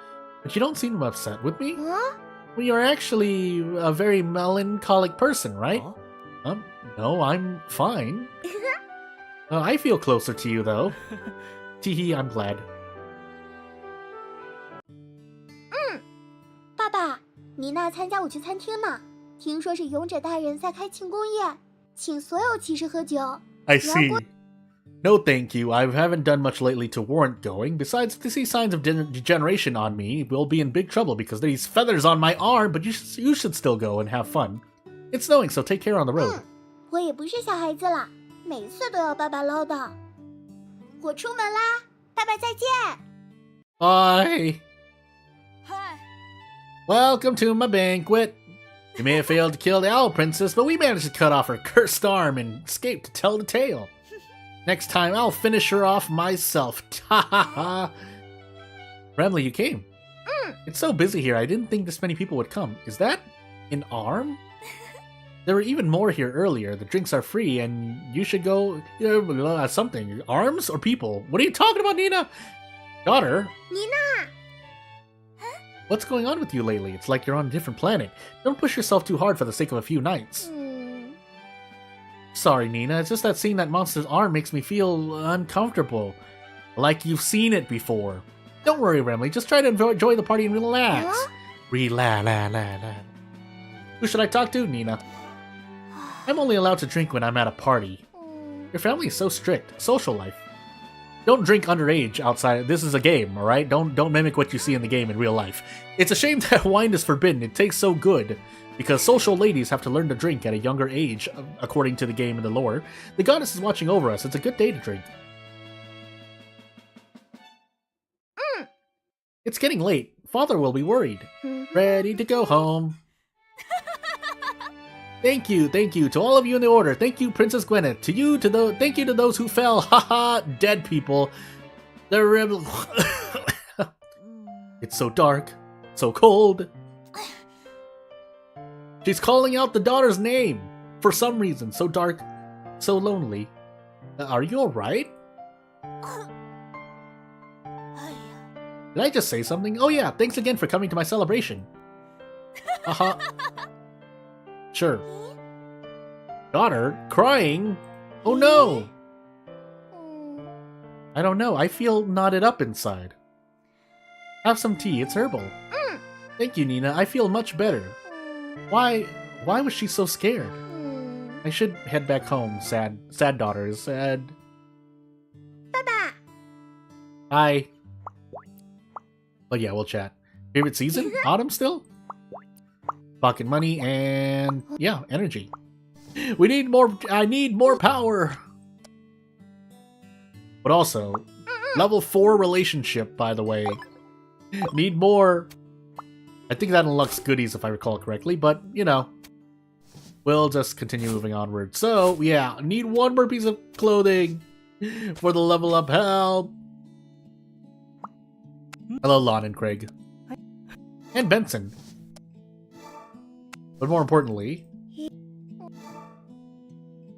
But you don't seem upset with me. Well, you're actually a very melancholic person, right? No, I'm fine. I feel closer to you, though. Teehee, I'm glad. 爸爸，妮娜参加我去餐厅呢，听说是勇者大人在开庆功宴，请所有骑士喝酒。I see. No thank you, I haven't done much lately to warrant going. Besides, to see signs of degeneration on me, we'll be in big trouble because these feathers on my arm, but you should still go and have fun. It's snowing, so take care on the road. 我也不是小孩子了，每次都要爸爸唠叨。我出门啦，爸爸再见。Bye. Hi. Welcome to my banquet. We may have failed to kill the Owl Princess, but we managed to cut off her cursed arm and escape to tell the tale. Next time, I'll finish her off myself. Ha ha ha. Remley, you came. It's so busy here, I didn't think this many people would come. Is that an arm? There were even more here earlier. The drinks are free, and you should go... something. Arms or people? What are you talking about, Nina? Daughter? Nina! What's going on with you lately? It's like you're on a different planet. Don't push yourself too hard for the sake of a few nights. Sorry, Nina. It's just that seeing that monster's arm makes me feel uncomfortable. Like you've seen it before. Don't worry, Remley. Just try to enjoy the party and relax. Relax. Who should I talk to, Nina? I'm only allowed to drink when I'm at a party. Your family is so strict. Social life. Don't drink underage outside. This is a game, alright? Don't mimic what you see in the game in real life. It's a shame that wine is forbidden. It tastes so good. Because social ladies have to learn to drink at a younger age, according to the game and the lore. The goddess is watching over us. It's a good day to drink. It's getting late. Father will be worried. Ready to go home. Thank you to all of you in the order. Thank you, Princess Gwyneth. Thank you to those who fell. Haha, dead people. The rebel. It's so dark, so cold. She's calling out the daughter's name for some reason. So dark, so lonely. Are you alright? Did I just say something? Oh yeah, thanks again for coming to my celebration. Uh-huh. Sure. Daughter? Crying? Oh no! I don't know, I feel knotted up inside. Have some tea, it's herbal. Thank you, Nina, I feel much better. Why was she so scared? I should head back home, sad daughter is sad. Baba! Hi. But yeah, we'll chat. Favorite season? Autumn still? Pocket money and yeah, energy. We need more. I need more power. But also, level 4 relationship, by the way. Need more. I think that unlocks goodies if I recall correctly, but you know, we'll just continue moving onward. So yeah, need one more piece of clothing for the level up help. Hello, Lon and Craig. And Benson. But more importantly...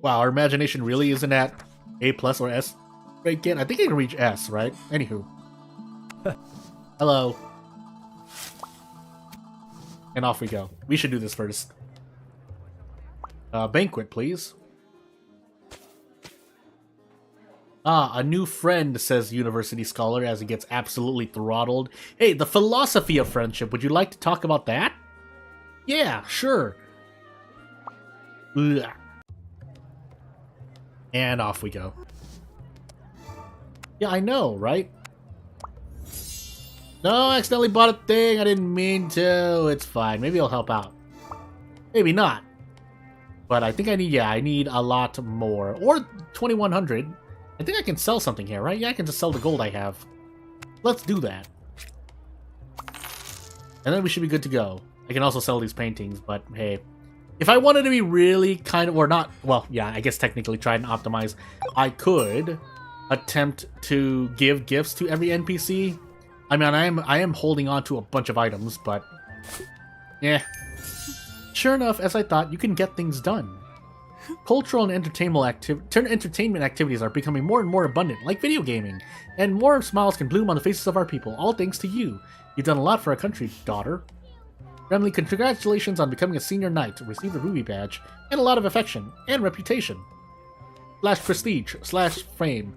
Wow, our imagination really isn't at A+ or S right yet. I think I can reach S, right? Anywho. Hello. And off we go. We should do this first. Banquet, please. Ah, a new friend, says University Scholar as he gets absolutely throttled. Hey, the philosophy of friendship. Would you like to talk about that? Yeah, sure. Ugh. And off we go. Yeah, I know, right? No, I accidentally bought a thing. I didn't mean to. It's fine. Maybe it'll help out. Maybe not. But I think I need a lot more. Or 2,100. I think I can sell something here, right? Yeah, I can just sell the gold I have. Let's do that. And then we should be good to go. I can also sell these paintings, but hey. If I wanted to be really kind of, or not, well, yeah, I guess technically try and optimize, I could attempt to give gifts to every NPC. I mean, I am holding on to a bunch of items, but yeah. Sure enough, as I thought, you can get things done. Cultural and entertainment activities are becoming more and more abundant, like video gaming, and more smiles can bloom on the faces of our people, all thanks to you. You've done a lot for our country, daughter. Remley, congratulations on becoming a senior knight, receive the ruby badge, and a lot of affection, and reputation. / prestige, / fame.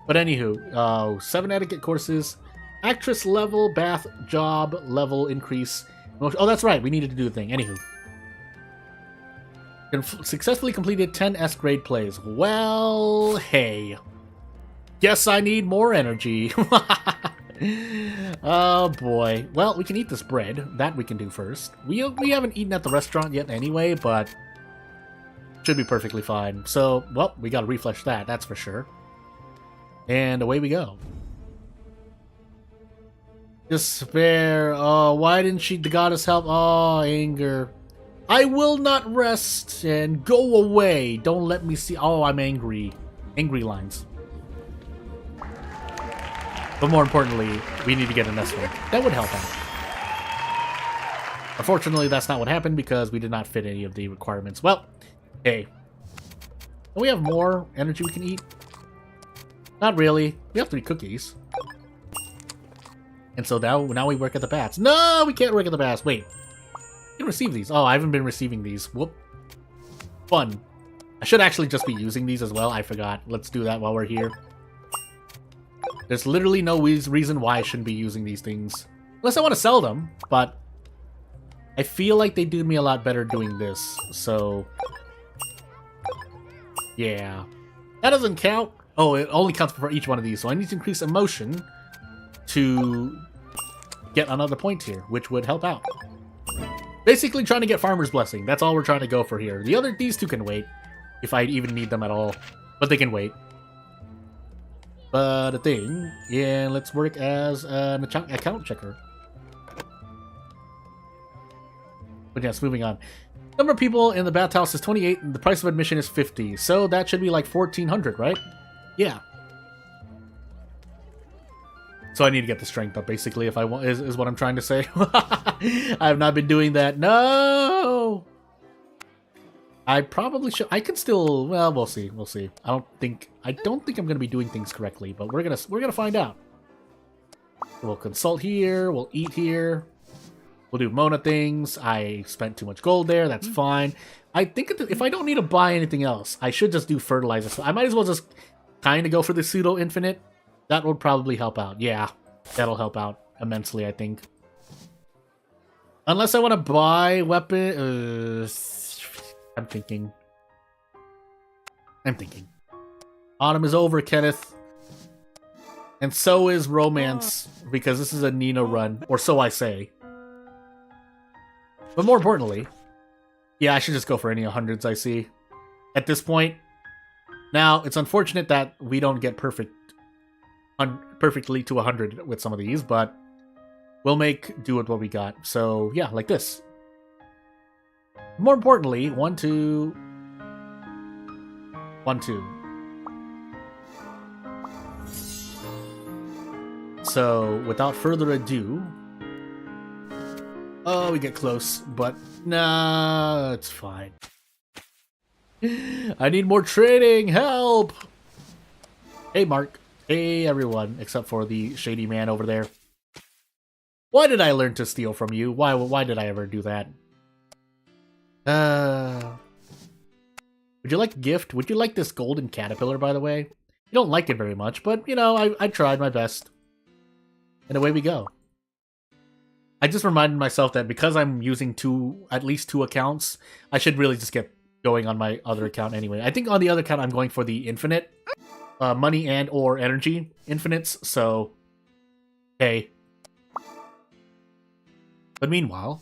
But anywho, 7 etiquette courses, actress level, bath, job, level increase. Oh, that's right, we needed to do the thing. Anywho. Successfully completed 10 S grade plays. Well, hey. Guess I need more energy. Oh boy. Well, we can eat this bread. That we can do first. We haven't eaten at the restaurant yet anyway, but should be perfectly fine. So, well, we gotta refresh that, that's for sure. And away we go. Despair. Oh, why didn't the goddess help? Oh, anger. I will not rest and go away. Don't let me see. Oh, I'm angry. Angry lines. But more importantly, we need to get an S rank. That would help out. Unfortunately, that's not what happened because we did not fit any of the requirements. Well, hey. Do we have more energy we can eat? Not really. We have 3 cookies. And so now we work at the bats. No, we can't work at the bats. Wait. You can receive these. Oh, I haven't been receiving these. Whoop. Fun. I should actually just be using these as well. I forgot. Let's do that while we're here. There's literally no reason why I shouldn't be using these things. Unless I want to sell them, but I feel like they do me a lot better doing this. So, yeah. That doesn't count. Oh, it only counts for each one of these. So I need to increase emotion to get another point here, which would help out. Basically trying to get Farmer's Blessing. That's all we're trying to go for here. These 2 can wait. If I even need them at all. But they can wait. But a thing. Yeah, let's work as an account checker. But yes, moving on. Number of people in the bathhouse is 28 and the price of admission is 50. So that should be like 1,400, right? Yeah. So I need to get the strength up, basically, if I want, is what I'm trying to say. I have not been doing that. No! I probably should. I can still. Well, we'll see. We'll see. I don't think I'm gonna be doing things correctly, but we're gonna find out. We'll consult here. We'll eat here. We'll do Mona things. I spent too much gold there. That's fine. I think if I don't need to buy anything else, I should just do fertilizer. So I might as well just kind of go for the pseudo infinite. That would probably help out. Yeah, that'll help out immensely, I think. Unless I want to buy weapon. I'm thinking. Autumn is over, Kenneth. And so is romance, because this is a Nina run, or so I say. But more importantly, yeah, I should just go for any 100s I see at this point. Now, it's unfortunate that we don't get perfectly to 100 with some of these, but we'll make do with what we got. So, yeah, like this. More importantly, 1, 2, 1, 2. So, without further ado... Oh, we get close, but nah, it's fine. I need more trading, help! Hey, Mark. Hey, everyone, except for the shady man over there. Why did I learn to steal from you? Why did I ever do that? Would you like a gift? Would you like this golden caterpillar, by the way? You don't like it very much, but, you know, I tried my best. And away we go. I just reminded myself that because I'm using at least two accounts, I should really just get going on my other account anyway. I think on the other account, I'm going for the infinite. Money and or energy infinites, so... Hey. But meanwhile...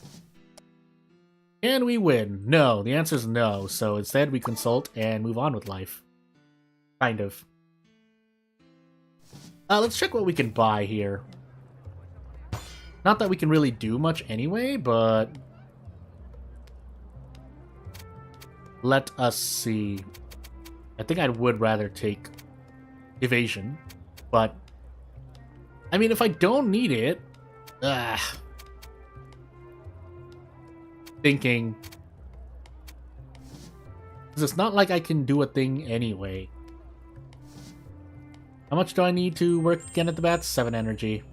Can we win? No, the answer is no, so instead we consult and move on with life. Kind of. Let's check what we can buy here. Not that we can really do much anyway, but... Let us see. I think I would rather take evasion, but... I mean, if I don't need it... Thinking... Because it's not like I can do a thing anyway. How much do I need to work again at the bats? 7 energy.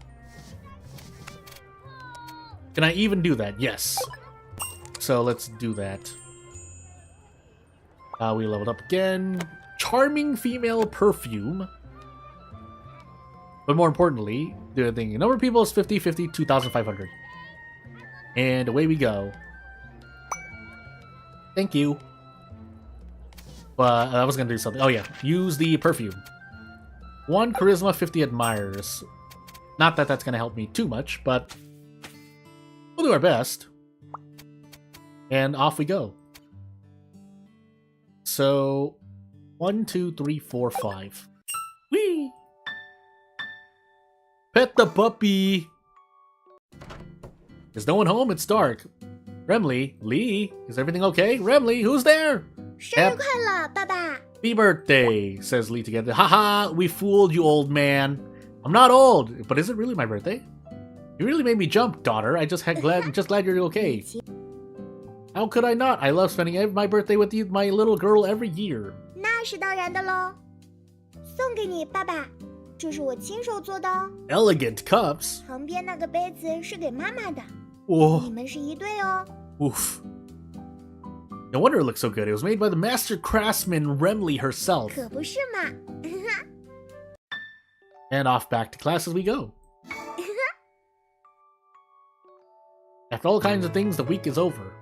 Can I even do that? Yes. So let's do that. We leveled up again. Charming female perfume. But more importantly, the thing, the number of people is 50, 50, 2,500. And away we go. Thank you. But I was gonna do something. Oh yeah, use the perfume. 1 charisma, 50 admirers. Not that that's gonna help me too much, but we'll do our best. And off we go. So, 1, 2, 3, 4, 5. Whee! Pet the puppy! Is no one home? It's dark. Remley, Lee, is everything okay? Remley, who's there? 生日快乐，爸爸！ Happy birthday, says Lee together. Haha, we fooled you, old man. I'm not old, but is it really my birthday? You really made me jump, daughter. I'm just glad you're okay. How could I not? I love spending my birthday with you, my little girl, every year. 那是当然的喽，送给你，爸爸，这是我亲手做的哦。 Elegant cups. 旁边那个杯子是给妈妈的，Whoa. 你们是一对哦。 Oof. No wonder it looks so good. It was made by the master craftsman Remley herself. 可不是嘛。 And off back to class as we go. After all kinds of things, the week is over.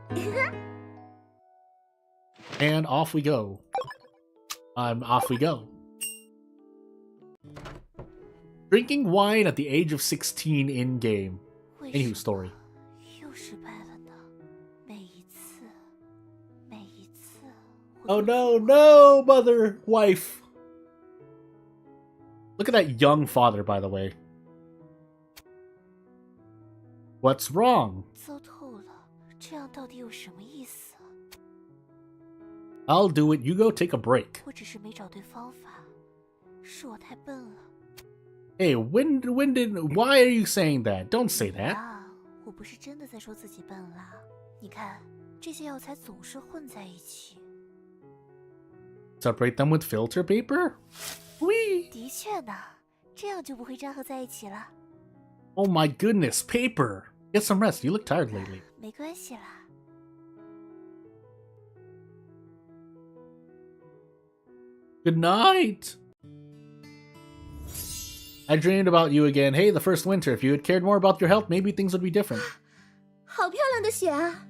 And off we go. Off we go. Drinking wine at the age of 16 in-game. Anywho, story. Oh no, no, mother, wife. Look at that young father, by the way. What's wrong? I'll do it. You go take a break. Hey, why are you saying that? Don't say that. Separate them with filter paper? Whee! 的确呢，这样就不会粘合在一起了。 Oh my goodness, paper! Get some rest. You look tired lately. 没关系啦。 Good night! I dreamed about you again. Hey, the first winter. If you had cared more about your health, maybe things would be different. 好漂亮的雪啊！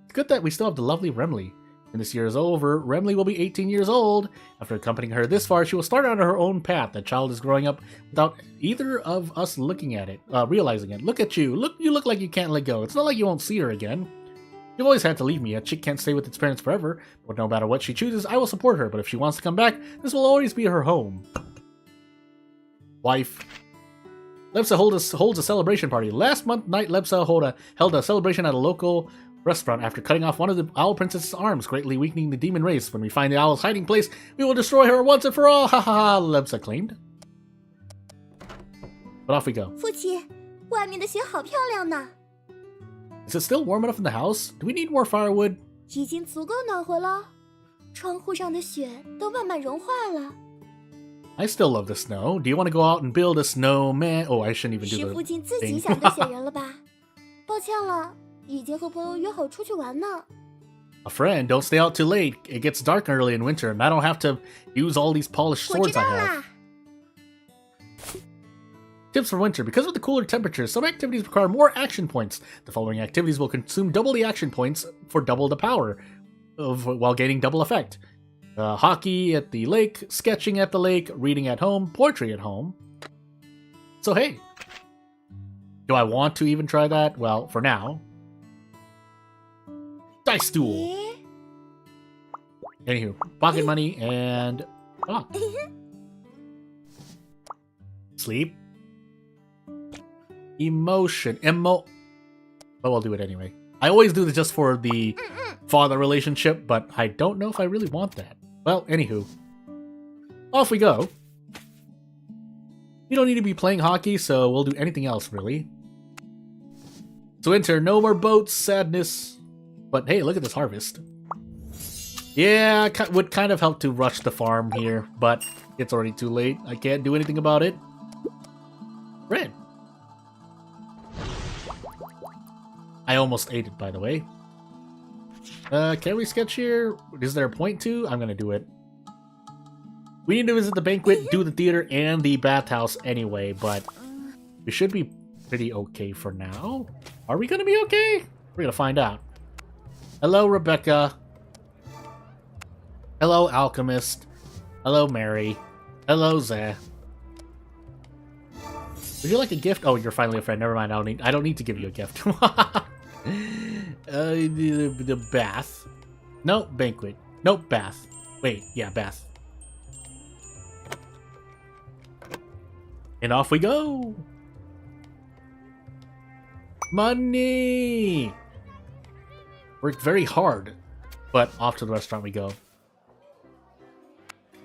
It's good that we still have the lovely Remley. When this year is over, Remley will be 18 years old. After accompanying her this far, she will start on her own path. The child is growing up without either of us looking at it, realizing it. Look at you. You look like you can't let go. It's not like you won't see her again. You've always had to leave me. A chick can't stay with its parents forever. But no matter what she chooses, I will support her. But if she wants to come back, this will always be her home. Wife. Lepsa holds a celebration party. Last month night, Lepsa held a celebration at a local restaurant after cutting off one of the Owl Princess's arms, greatly weakening the demon race. When we find the owl's hiding place, we will destroy her once and for all. Ha ha ha, Lepsa claimed. But off we go. 父亲，外面的雪好漂亮呢， Is it still warm enough in the house? Do we need more firewood? 已经足够暖和了。窗户上的雪都慢慢融化了。 I still love the snow. Do you want to go out and build a snowman? Oh, I shouldn't even 是 do 父 the 亲自己 thing. 想的雪人了吧？抱歉了，已经和朋友约好出去玩呢。 A friend, don't stay out too late. It gets dark early in winter, and I don't have to use all these polished 我知 swords 道 I have. 啦， Tips for winter. Because of the cooler temperatures, some activities require more action points. The following activities will consume double the action points for double the power while gaining double effect. Hockey at the lake, sketching at the lake, reading at home, poetry at home. So hey, do I want to even try that? Well, for now. Dice duel. 咦， Anywho, pocket money and... Ah. Sleep. Emotion. But we'll do it anyway. I always do this just for the father relationship, but I don't know if I really want that. Well, anywho. Off we go. You don't need to be playing hockey, so we'll do anything else, really. So enter no more boats, sadness. But hey, look at this harvest. Yeah, would kind of help to rush the farm here, but it's already too late. I can't do anything about it. Red. I almost ate it, by the way. Can we sketch here? Is there a point to? I'm gonna do it. We need to visit the banquet, do the theater, and the bathhouse anyway, but we should be pretty okay for now. Are we gonna be okay? We're gonna find out. Hello, Rebecca. Hello, Alchemist. Hello, Mary. Hello, Zeh. Would you like a gift? Oh, you're finally a friend. Never mind. I don't need to give you a gift. The bath. Nope, banquet. Nope, bath. Wait, yeah, bath. And off we go. Money. Worked very hard, but off to the restaurant we go.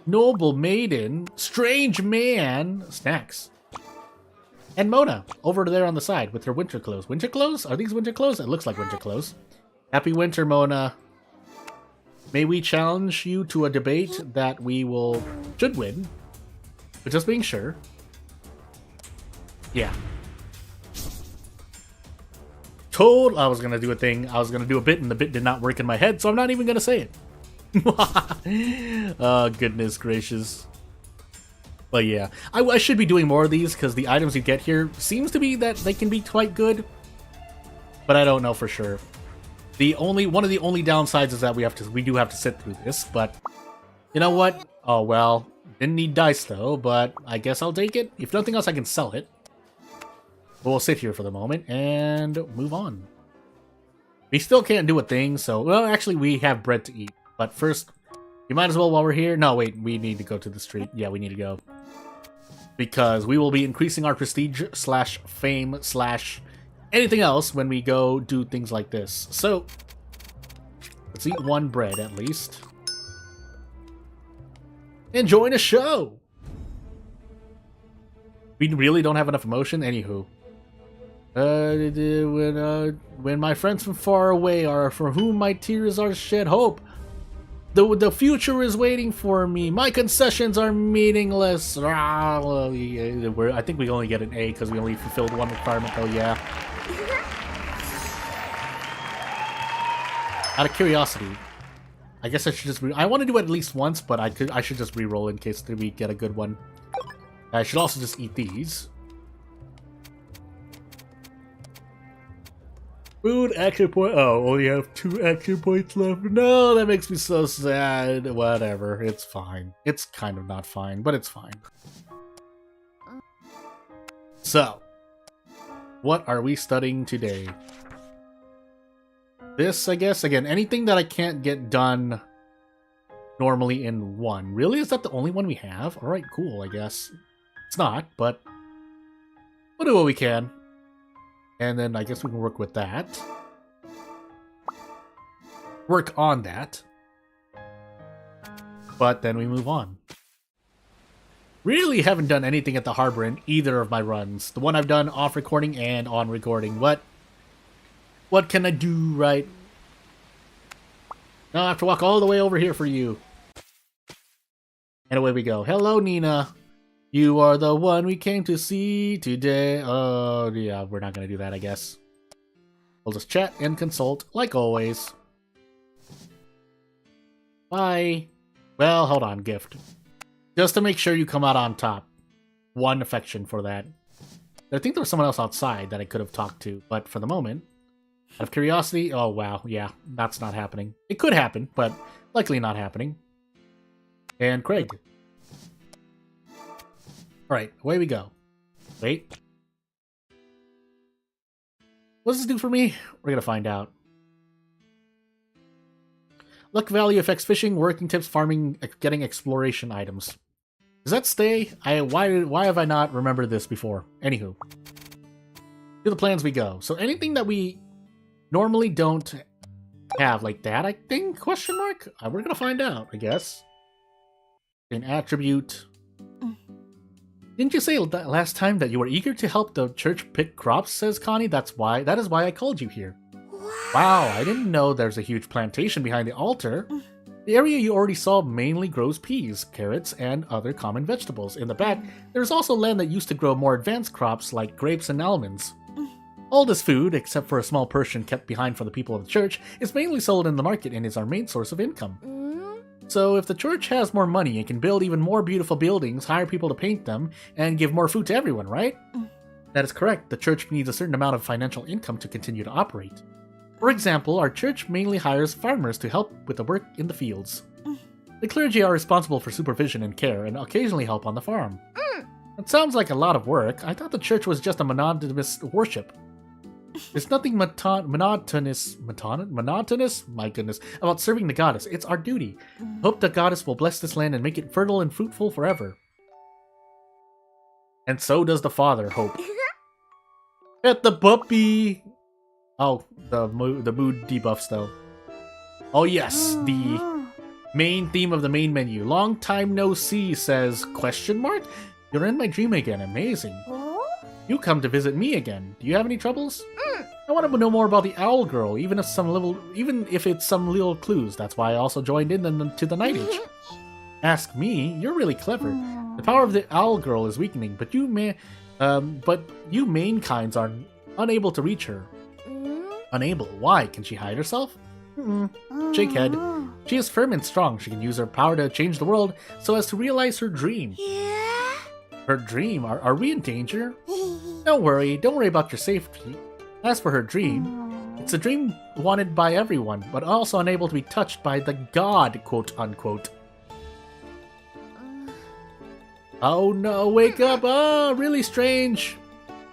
Noble maiden, strange man, snacks. And Mona, over there on the side with her winter clothes. Winter clothes? Are these winter clothes? It looks like winter clothes. Happy winter, Mona. May we challenge you to a debate that we should win. But just being sure. Yeah. I was gonna do a thing. I was gonna do a bit and the bit did not work in my head, so I'm not even gonna say it. Oh, goodness gracious. But yeah, I should be doing more of these because the items you get here seems to be that they can be quite good, but I don't know for sure. One of the only downsides is that we do have to sit through this, but you know what? Oh well, didn't need dice though, but I guess I'll take it. If nothing else, I can sell it. But we'll sit here for the moment and move on. We still can't do a thing, so well, actually we have bread to eat, but first. You might as well while we're here. No, wait, we need to go to the street. Yeah, we need to go. Because we will be increasing our prestige / fame / anything else when we go do things like this. So, let's eat one bread at least. And join a show! We really don't have enough emotion? Anywho. When my friends from far away are for whom my tears are shed hope. The future is waiting for me. My concessions are meaningless. I think we only get an A because we only fulfilled one requirement, though, yeah. Out of curiosity, I guess I should just I want to do it at least once, but I should just re-roll in case we get a good one. I should also just eat these. Food action point. Oh, only have 2 action points left. No, that makes me so sad. Whatever, it's fine. It's kind of not fine, but it's fine. So, what are we studying today? This, I guess, again, anything that I can't get done normally in one. Really? Is that the only one we have? Alright, cool, I guess. It's not, but we'll do what we can. And then I guess we can work with that. Work on that. But then we move on. Really haven't done anything at the harbor in either of my runs. The one I've done off recording and on recording. What can I do, right? Now I have to walk all the way over here for you. And away we go. Hello, Nina. You are the one we came to see today. Oh, yeah, we're not going to do that, I guess. We'll just chat and consult, like always. Bye. Well, hold on, gift. Just to make sure you come out on top. 1 affection for that. I think there was someone else outside that I could have talked to, but for the moment, out of curiosity, oh wow, yeah, that's not happening. It could happen, but likely not happening. And Craig. Alright, away we go. Wait. What does this do for me? We're gonna find out. Luck value affects fishing, working tips, farming, getting exploration items. Does that stay? Why have I not remembered this before? Anywho. To the plans we go. So anything that we normally don't have like that, I think, question mark? We're gonna find out, I guess. An attribute. Didn't you say last time that you were eager to help the church pick crops, says Connie? That is why I called you here. Wow, I didn't know there's a huge plantation behind the altar. The area you already saw mainly grows peas, carrots, and other common vegetables. In the back, there's also land that used to grow more advanced crops like grapes and almonds. All this food, except for a small portion kept behind for the people of the church, is mainly sold in the market and is our main source of income. So if the church has more money, it can build even more beautiful buildings, hire people to paint them, and give more food to everyone, right? That is correct. The church needs a certain amount of financial income to continue to operate. For example, our church mainly hires farmers to help with the work in the fields. The clergy are responsible for supervision and care, and occasionally help on the farm. It sounds like a lot of work. I thought the church was just a monotonous worship. There's nothing monotonous, my goodness, about serving the goddess. It's our duty. Hope the goddess will bless this land and make it fertile and fruitful forever. And so does the father, hope. Pet the puppy! Oh, the mood debuffs, though. Oh yes, the main theme of the main menu. Long time no see, says question mark? You're in my dream again, amazing. You come to visit me again. Do you have any troubles? I want to know more about the owl girl, even if it's some little clues. That's why I also joined in to the Night Age. Ask me? You're really clever. The power of the owl girl is weakening, but you main kinds are unable to reach her. Unable? Why? Can she hide herself? Shake head. She is firm and strong. She can use her power to change the world so as to realize her dream. Her dream? Are we in danger? Don't worry about your safety. As for her dream, it's a dream wanted by everyone, but also unable to be touched by the god, quote unquote. Oh no, wake up! Oh, really strange.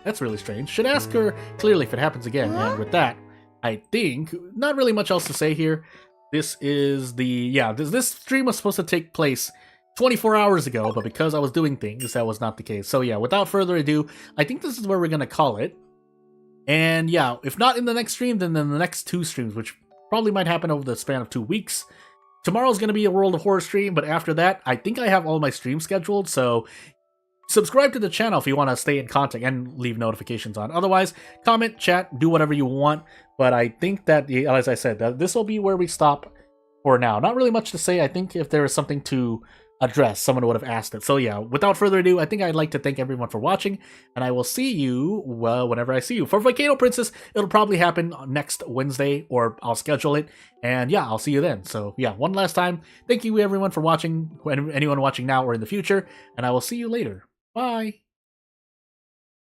That's really strange. Should ask her clearly if it happens again. And with that, I think not really much else to say here. This is this stream was supposed to take place 24 hours ago, but because I was doing things, that was not the case. So yeah, without further ado, I think this is where we're gonna call it. And yeah, if not in the next stream, then in the next 2 streams, which probably might happen over the span of 2 weeks. Tomorrow's gonna be a World of Horror stream, but after that, I think I have all my streams scheduled, so subscribe to the channel if you want to stay in contact and leave notifications on. Otherwise, comment, chat, do whatever you want. But I think that, as I said, this will be where we stop for now. Not really much to say. I think if there was something to address, someone would have asked it. So yeah, without further ado, I think I'd like to thank everyone for watching, and I will see you, well, whenever I see you. For Volcano Princess, it'll probably happen next Wednesday, or I'll schedule it, and yeah, I'll see you then. So yeah, one last time, thank you everyone for watching, anyone watching now or in the future, and I will see you later. Bye!